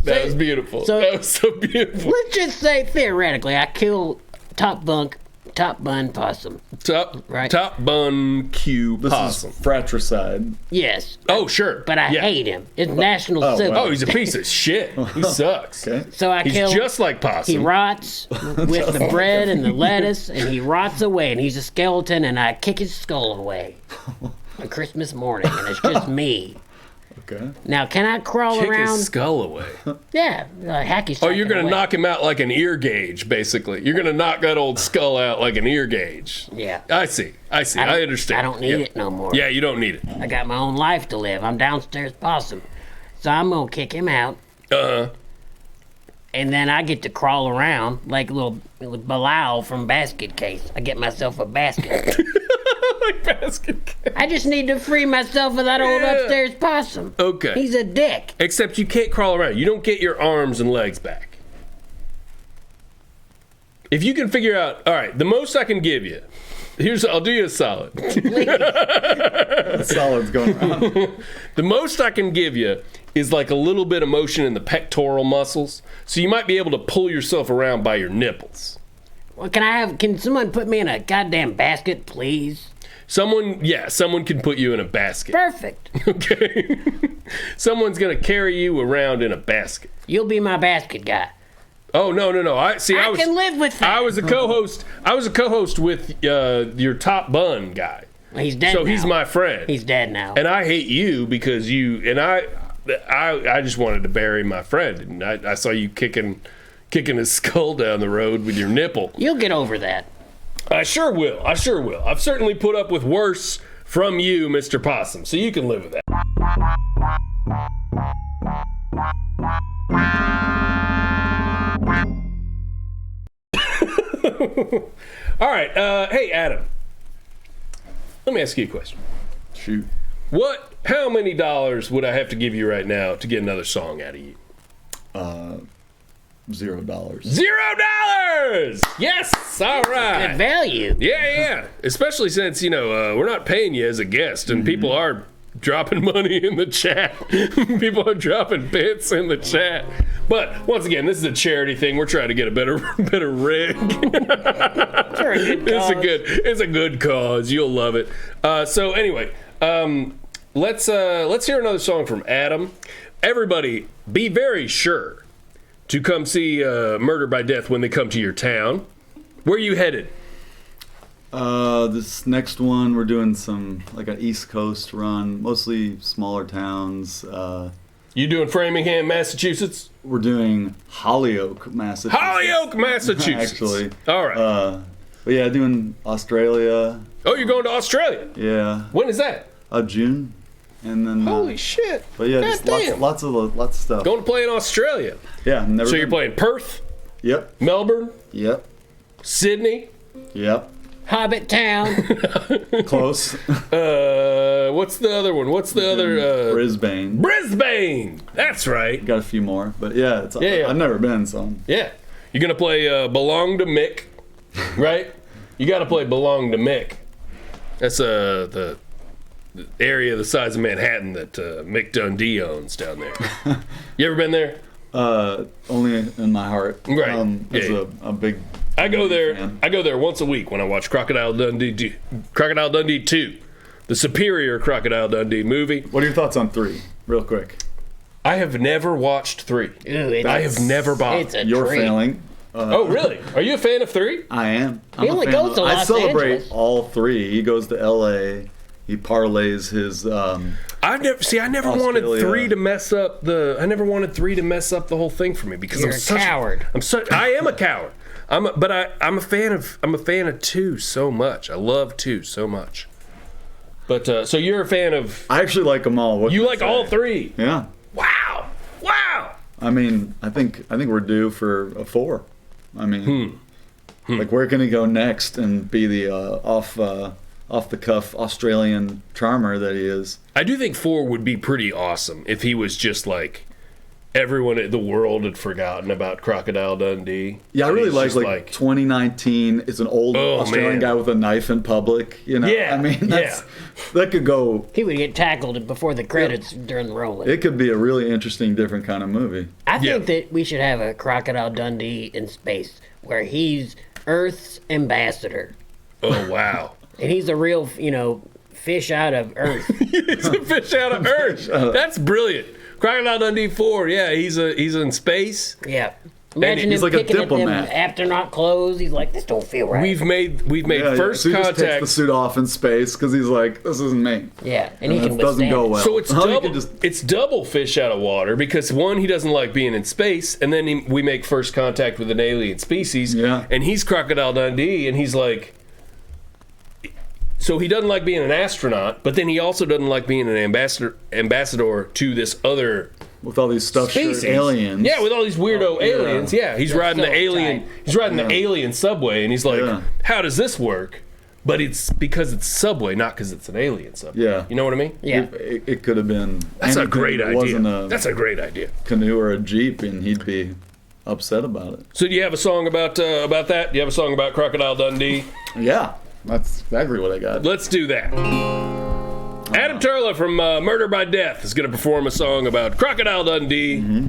That was beautiful. That was so beautiful. Let's just say, theoretically, I kill top bun possum. Top bun Q This possum. is fratricide. Yes. Oh, sure. But I Yeah. hate him. It's national symbol. wow. Oh, he's a piece of shit. He sucks. Okay. So I He's kill just like He possum. rots with the bread and the lettuce, and he rots away, and he's a skeleton, and I kick his skull away on Christmas morning, and it's just me. Okay. Now, can I crawl Kick around? his skull away. Yeah, hack his Oh, you're going gonna to knock him out like an ear gauge, basically. You're gonna knock that old skull out like an ear gauge. Yeah. I see. I understand. I don't need it no more. Yeah, you don't need it. I got my own life to live. I'm downstairs possum. So I'm going to kick him out, Uh-huh. and then I get to crawl around like little Bilal from Basket Case. I get myself a basket. Like basket case. I just need to free myself of that old Yeah. upstairs possum. Okay. He's a dick. Except you can't crawl around. You don't get your arms and legs back. If you can figure out, all right, the most I can give you, I'll do you a solid. Solid's going around. The most I can give you is like a little bit of motion in the pectoral muscles. So you might be able to pull yourself around by your nipples. Well, can someone put me in a goddamn basket, please? Someone can put you in a basket. Perfect. Okay. Someone's gonna carry you around in a basket. You'll be my basket guy. Oh no. I can live with that. I was a co-host with your Top Bun guy. He's dead So now. he's my friend. He's dead now. And I hate you because I just wanted to bury my friend, and I saw you kicking his skull down the road with your nipple. You'll get over that. I sure will. I've certainly put up with worse from you, Mr. Possum, so you can live with that. All right. Hey, Adam. Let me ask you a question. Shoot. How many dollars would I have to give you right now to get another song out of you? $0. $0! Yes! All right. Good value. Yeah. Especially since, we're not paying you as a guest, and people are dropping money in the chat. People are dropping bits in the chat. But once again, this is a charity thing. We're trying to get a better rig. For a good cause. It's a good cause. You'll love it. So anyway, let's hear another song from Adam. Everybody, be very sure to come see Murder by Death when they come to your town. Where are you headed? This next one, we're doing an East Coast run, mostly smaller towns. You doing Framingham, Massachusetts? We're doing Holyoke, Massachusetts. Holyoke, Massachusetts. Actually. All right. But yeah, doing Australia. Oh, you're going to Australia? Yeah. When is that? June. And then. Holy shit. But yeah, God just damn. lots of stuff. Going to play in Australia. Yeah, never. So you're playing Perth? Yep. Melbourne? Yep. Sydney? Yep. Hobbit Town. Close. What's the other one? What's the other? Brisbane. Brisbane! That's right. Got a few more. But yeah, Yeah. I've never been, so. Yeah. You're going to play Belong to Mick, right? You got to play Belong to Mick. That's the area the size of Manhattan that Mick Dundee owns down there. You ever been there? Only in my heart. Right. It's a big. I go there. fan. I go there once a week when I watch Crocodile Dundee 2, the superior Crocodile Dundee movie. What are your thoughts on 3, real quick? I have never watched 3. I have never bought. It's a You're treat. failing. Oh, really? Are you a fan of 3? I am. He only goes to I Los celebrate Angeles. all 3. He goes to L.A. He parlays his. I never wanted Australia. 3 to mess up the. I never wanted 3 to mess up the whole thing for me because You're I'm a such coward. I am a coward. I'm a fan of 2 so much. I love 2 so much. But so you're a fan of. I actually like them all. What You can I like say? all 3. Yeah. Wow. I mean, I think we're due for a 4. I mean, like where can he go next and be the off the cuff Australian charmer that he is? I do think 4 would be pretty awesome if he was just like everyone in the world had forgotten about Crocodile Dundee. Yeah, I And really he's like just 2019 is an old Oh, Australian man. guy with a knife in public. Yeah, I mean, that could go. He would get tackled before the credits during the rolling. It could be a really interesting, different kind of movie. I Yeah. think that we should have a Crocodile Dundee in space where he's Earth's ambassador. Oh wow. And he's a real, fish out of Earth. He's a fish out of Earth. That's brilliant. Crocodile Dundee 4. Yeah, he's in space. Yeah. Imagine he's him like a picking at them diplomat. astronaut clothes. He's like, this don't feel right. We've made first so he just takes contact. the suit off in space because he's like, this isn't me. Yeah, and he And can that doesn't withstand go it. well. So it's How he double. could just- It's double fish out of water because one, he doesn't like being in space, and then we make first contact with an alien species. Yeah. And he's Crocodile Dundee, and he's like. So he doesn't like being an astronaut, but then he also doesn't like being an ambassador to this other with all these stuffed shirt species. aliens. Yeah, with all these weirdo yeah. aliens. Yeah, he's riding the so alien. tight. He's riding the alien subway, and he's like, Yeah. "How does this work?" But it's because it's subway, not because it's an alien subway. Yeah. You know what I mean? Yeah. It could have been. That's a anything great that idea. Wasn't a That's a great idea. canoe or a jeep, and he'd be upset about it. So do you have a song about that? Do you have a song about Crocodile Dundee? Yeah, that's exactly what I got. Let's do that. Adam Turla from Murder by Death is going to perform a song about Crocodile Dundee,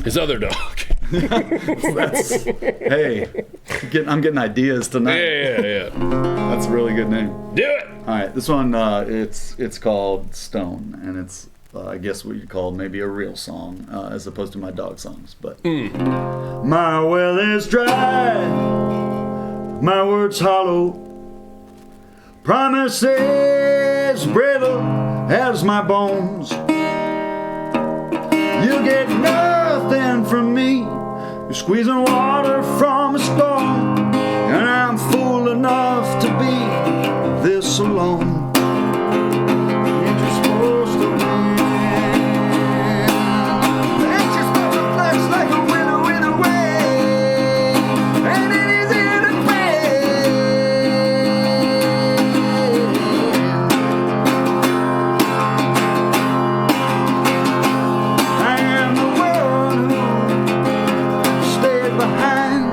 his other dog. Hey, I'm getting ideas tonight. Yeah. That's a really good name. Do it. All right, this one it's called Stone, and it's I guess what you call maybe a real song as opposed to my dog songs. But my well is dry, my words hollow, promises brittle as my bones. You get nothing from me. You're squeezing water from a storm, and I'm fool enough to be this alone. Ain't you supposed to win? Ain't you supposed to flex like a winner in a way? Ain't it easy to pay? I am the one who stayed behind.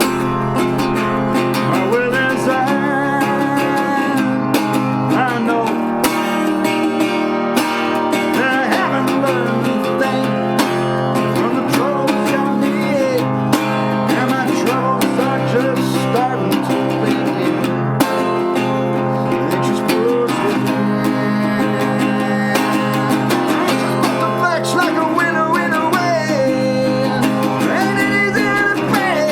My will is I know that I haven't learned a thing from the troubles got me, and my troubles are just starting to begin. Ain't you supposed to win? Ain't you supposed to flex like a winner in a way? Ain't it easy to pay?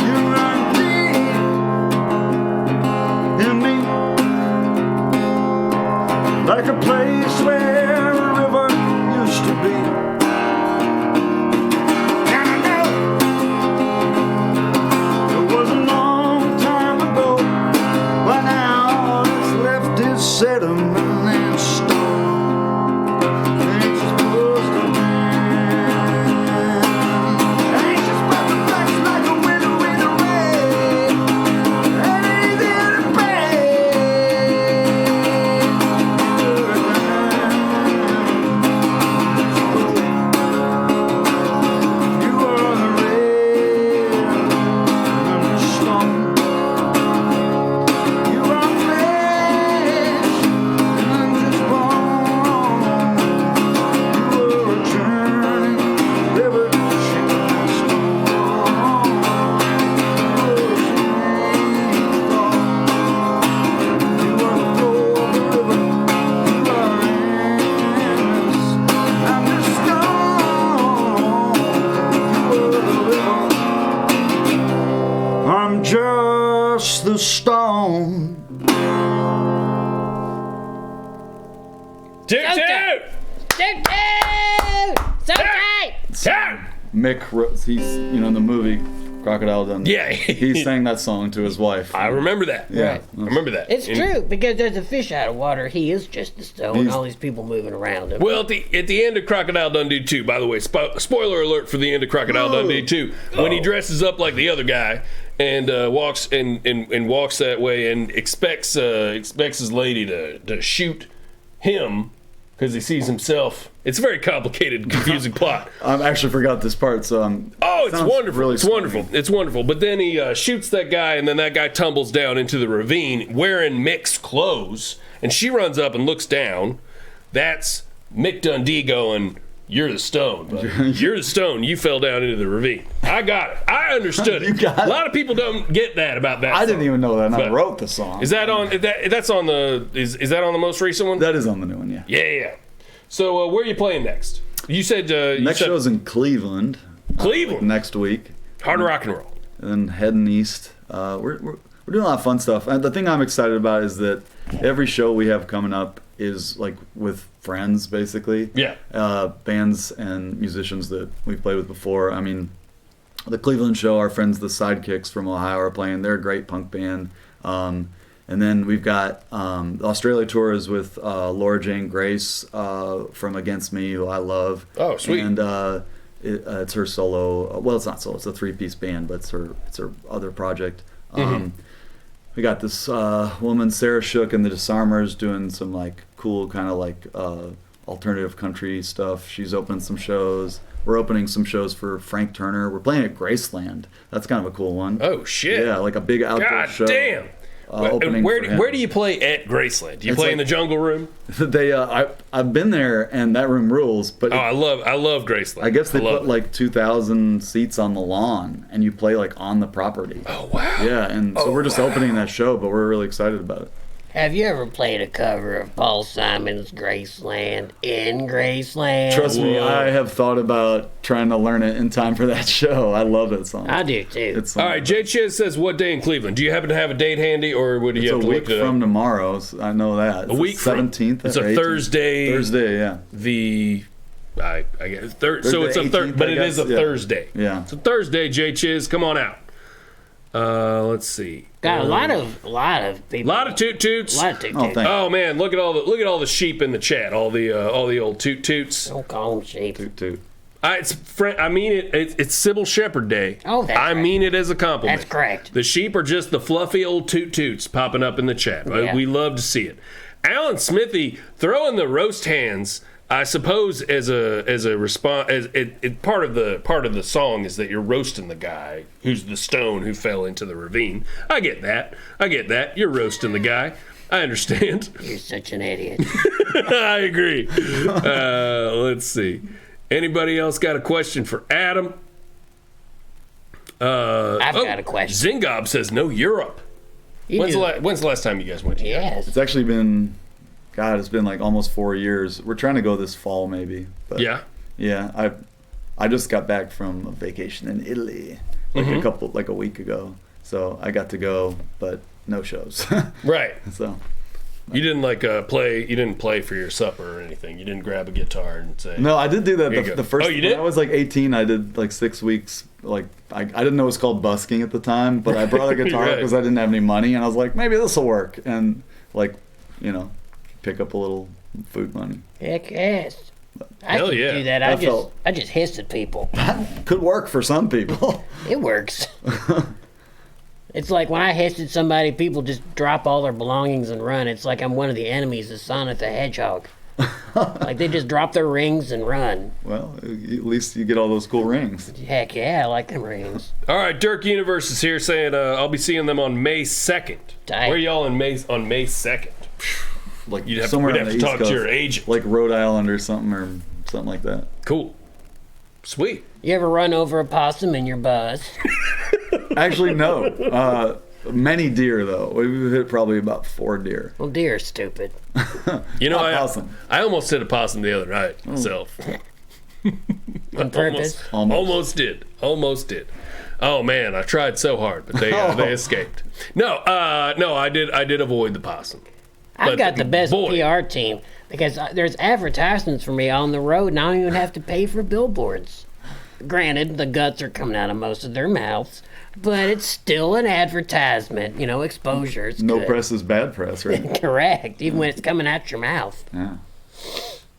You run deep in me, like a place where a river used to be. And I know it was a long time ago, but now all that's left is sediment and stone. Ain't you supposed to win? Ain't you supposed to flex like a winner in a way? Ain't it easy to pay? You are the red and the stone. You are flesh and I'm just bone. You are a churning river, shaking stone. You are the flow of the river. You are endless. I'm just stone. You are the river. I'm just the stone. Toot toot. Toot toot! So tight! Toot. He's in the movie Crocodile Dundee. Yeah. He sang that song to his wife. I remember that. Yeah. Right. I remember that. It's And- true, because there's a fish out of water. He is just a stone. He's- All these people moving around him. Well, at the end of Crocodile Dundee 2, by the way, spoiler alert for the end of Crocodile Dundee 2, when he dresses up like the other guy and walks walks that way and expects his lady to shoot him because he sees himself. It's a very complicated, confusing plot. I actually forgot this part, so Oh, it's sounds wonderful. really It's wonderful. It's wonderful. But then he shoots that guy, and then that guy tumbles down into the ravine wearing Mick's clothes, and she runs up and looks down. That's Mick Dundee going, "You're the stone, buddy. You're the stone. You fell down into the ravine." I got it. I understood it. You got it. A lot of people don't get that about that. I didn't song. even know that, and I But- wrote the song. Is that on? That's on the. Is that on the most recent one? That is on the new one, yeah. Yeah. So where are you playing next? You said Next show's in Cleveland. Cleveland. Next week. Hard rock and roll. And then heading east. We're doing a lot of fun stuff. And the thing I'm excited about is that every show we have coming up is like with friends, basically. Yeah. Bands and musicians that we've played with before. I mean, the Cleveland show, our friends the Sidekicks from Ohio are playing. They're a great punk band. And then we've got the Australia tour is with Laura Jane Grace from Against Me, who I love. Oh, sweet. And it's her solo. Well, it's not solo. It's a 3-piece band, but it's her other project. We got this woman, Sarah Shook, and the Disarmers doing some like cool kind of like alternative country stuff. She's opening some shows. We're opening some shows for Frank Turner. We're playing at Graceland. That's kind of a cool one. Oh shit! Yeah, like a big outdoor show. God damn! Where do you play at Graceland? Do you play in the Jungle Room? I've been there, and that room rules. But I love Graceland. I guess they put like 2,000 seats on the lawn, and you play like on the property. Oh wow! Yeah, and so we're just opening that show, but we're really excited about it. Have you ever played a cover of Paul Simon's Graceland in Graceland? Trust me, I have thought about trying to learn it in time for that show. I love that song. I do too. All right, Jay Chiz says, what day in Cleveland? Do you happen to have a date handy, or would you have to look it up? It's a week from tomorrow, so I know that. It's a week 17th. It's a 18th. Thursday. Thursday, yeah. I guess so. It's a 18th, but it is a Thursday. Yeah. It's a Thursday. Jay Chiz, come on out. Let's see. Got a lot of people. A lot of toot toots. A lot of toot toots. Oh man, look at all the sheep in the chat. All the old toot toots. Don't call them sheep. Toot toot. I mean it. It's Sybil Shepherd Day. Oh, that's I right. mean it as a compliment. That's correct. The sheep are just the fluffy old toot toots popping up in the chat. Yeah. We love to see it. Alan Smithy throwing the roast hands. I suppose as a response, part of the song is that you're roasting the guy who's the stone who fell into the ravine. I get that. You're roasting the guy. I understand. You're such an idiot. I agree. Let's see. Anybody else got a question for Adam? I've got a question. Zingob says no Europe. When's the last time you guys went to Europe? Yes. It's actually been, God, it's been like almost 4 years. We're trying to go this fall maybe. But Yeah. Yeah, I just got back from a vacation in Italy like a week ago. So I got to go, but no shows. Right. So You didn't play. You didn't play for your supper or anything. You didn't grab a guitar and say. no, I did do that Here you go. the first. Oh, you did? When I was like 18, I did like 6 weeks. Like I didn't know it was called busking at the time, but I brought a guitar Right. because I didn't have any money, and I was like, maybe this will work, and like, pick up a little food money. Heck yes. I Hell could yeah. do that. I just hissed at people. Could work for some people. It works. It's like when I hissed at somebody, people just drop all their belongings and run. It's like I'm one of the enemies of Sonic the Hedgehog. Like they just drop their rings and run. Well, at least you get all those cool rings. Heck yeah, I like them rings. All right, Dirk Universe is here saying I'll be seeing them on May 2nd. Tight. Where y'all on May 2nd? Like We'd have somewhere to on the talk East Coast, to your agent. like Rhode Island or something like that. Cool. Sweet. You ever run over a possum in your bus? Actually, no. Many deer though. We've hit probably about 4 deer. Well, deer are stupid. Possum. I almost hit a possum the other night myself. On purpose? Almost did. Oh man, I tried so hard, but they escaped. No, I did avoid the possum. I've But got the best boy. PR team because there's advertisements for me on the road, and I don't even have to pay for billboards. Granted, the guts are coming out of most of their mouths, but it's still an advertisement. Exposure. It's No good. press is bad press, right? Correct, even when it's coming out your mouth. Yeah.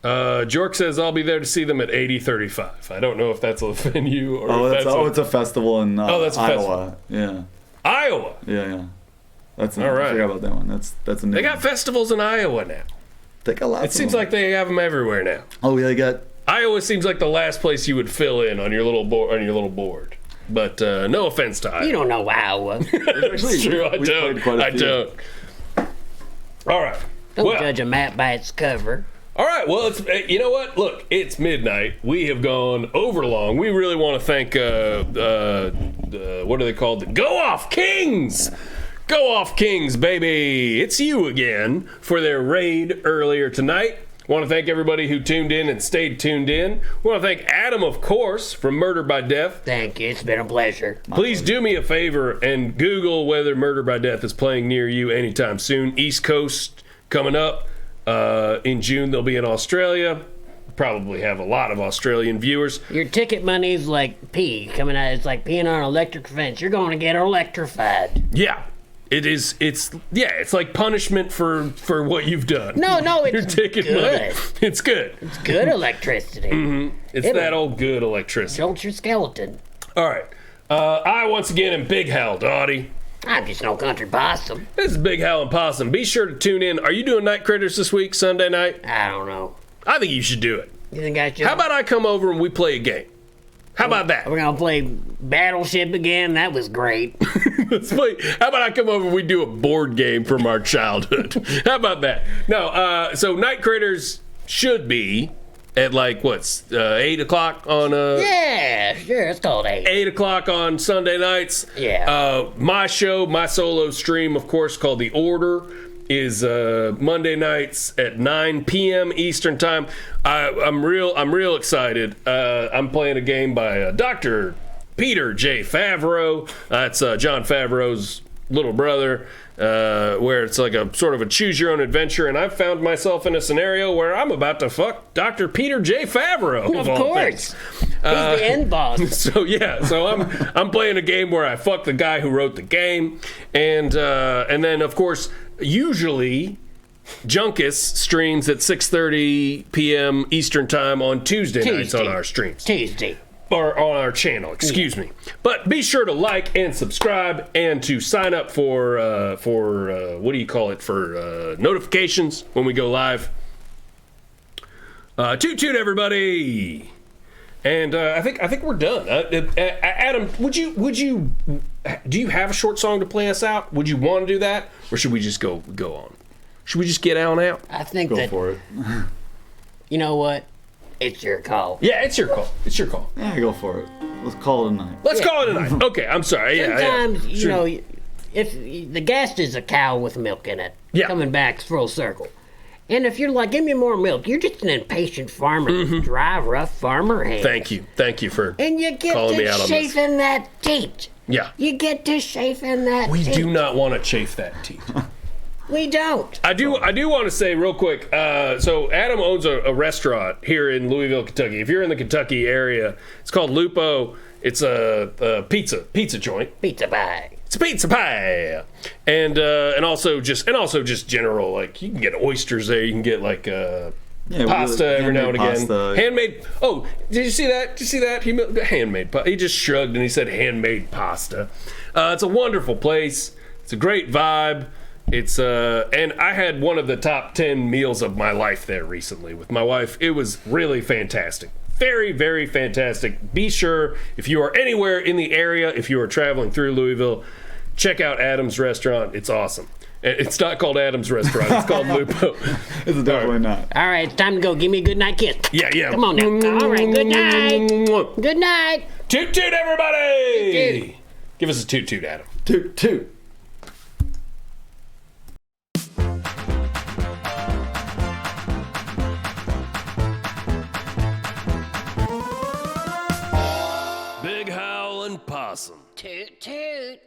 Jork says I'll be there to see them at 8035. I don't know if that's a venue or It's a festival in that's a Iowa. festival. Yeah. Iowa. Yeah. That's All right. I forgot about that one. That's a new They got festivals in Iowa now. They got lots It seems like they have them everywhere now. Oh, yeah, they got. Iowa seems like the last place you would fill in on your little board. But no offense to Iowa. You don't know Iowa. It's true. I we don't. played quite a I few. don't. All right. Don't Well, judge a map by its cover. all right. Well, it's you know what? Look, it's midnight. We have gone over long. We really want to thank what are they called? The Go Off Kings. Go Off Kings, baby. It's you again for their raid earlier tonight. Want to thank everybody who tuned in and stayed tuned in. Want to thank Adam, of course, from Murder by Death. Thank you. It's been a pleasure. Please do me a favor and Google whether Murder by Death is playing near you anytime soon. East Coast coming up. In June, they'll be in Australia. Probably have a lot of Australian viewers. Your ticket money's like pee coming out. It's like peeing on an electric fence. You're going to get electrified. Yeah. It's like punishment for what you've done. No, it's Your ticket good. money. It's good. It's good electricity. It's that old good electricity. Jolt your skeleton. All right. I once again am Big Hal Dottie. I'm just no country possum. This is Big Hal and Possum. Be sure to tune in. Are you doing Night Critters this week, Sunday night? I don't know. I think you should do it. You think I should? How about I come over and we play a game? How about that? We're gonna play Battleship again. That was great. Let's play. How about I come over and we do a board game from our childhood? How about that? No, so Night Critters should be at 8 o'clock on Yeah, sure. It's called 8. 8 o'clock on Sunday nights. Yeah. My show, my solo stream, of course, called The Order, is Monday nights at 9 p.m. Eastern time. I'm real excited. I'm playing a game by Dr. Peter J. Favreau. That's John Favreau's little brother, where it's like a sort of a choose your own adventure, and I've found myself in a scenario where I'm about to fuck Dr. Peter J. Favreau. Of course. He's the end boss. So I'm playing a game where I fuck the guy who wrote the game, and then of course usually Junkus streams at 6:30 p.m. Eastern time on Tuesday nights on our streams. Tuesday. Or on our channel, excuse me. But be sure to like and subscribe and to sign up for what do you call it, for notifications when we go live. Toot toot, everybody. And I think we're done. Adam, do you have a short song to play us out? Would you want to do that, or should we just go on? Should we just get on out? I think Go for it. You know what? It's your call. Yeah, it's your call. It's your call. Yeah, go for it. Let's call it a night. Let's call it a night. Okay, I'm sorry. Sometimes, yeah. you know, if the guest is a cow with milk in it, coming back full circle. And if you're like, give me more milk, you're just an impatient farmer with dry, rough farmer hands. Thank you for and you get calling me to out on this. chafing that teat. Yeah. You get to chafing that We teat. do not want to chafe that teeth. We don't. I do want to say real quick. So Adam owns a restaurant here in Louisville, Kentucky. If you're in the Kentucky area, it's called Lupo. It's a pizza joint. Pizza pie. It's a pizza pie, and also just general, like, you can get oysters there. You can get pasta every now and again. Pasta. Handmade. Oh, did you see that? Handmade. He just shrugged and he said handmade pasta. It's a wonderful place. It's a great vibe. It's and I had one of the top 10 meals of my life there recently with my wife. It was really fantastic. Very, very fantastic. Be sure, if you are anywhere in the area, if you are traveling through Louisville, check out Adam's Restaurant. It's awesome. It's not called Adam's Restaurant. It's called Lupo. It's definitely not. All right, it's time to go. Give me a good night kiss. Yeah. Come on now. All right, good night. Good night. Toot toot, everybody! Toot toot. Give us a toot toot, Adam. Toot toot. Big Hal and Possum. Toot toot.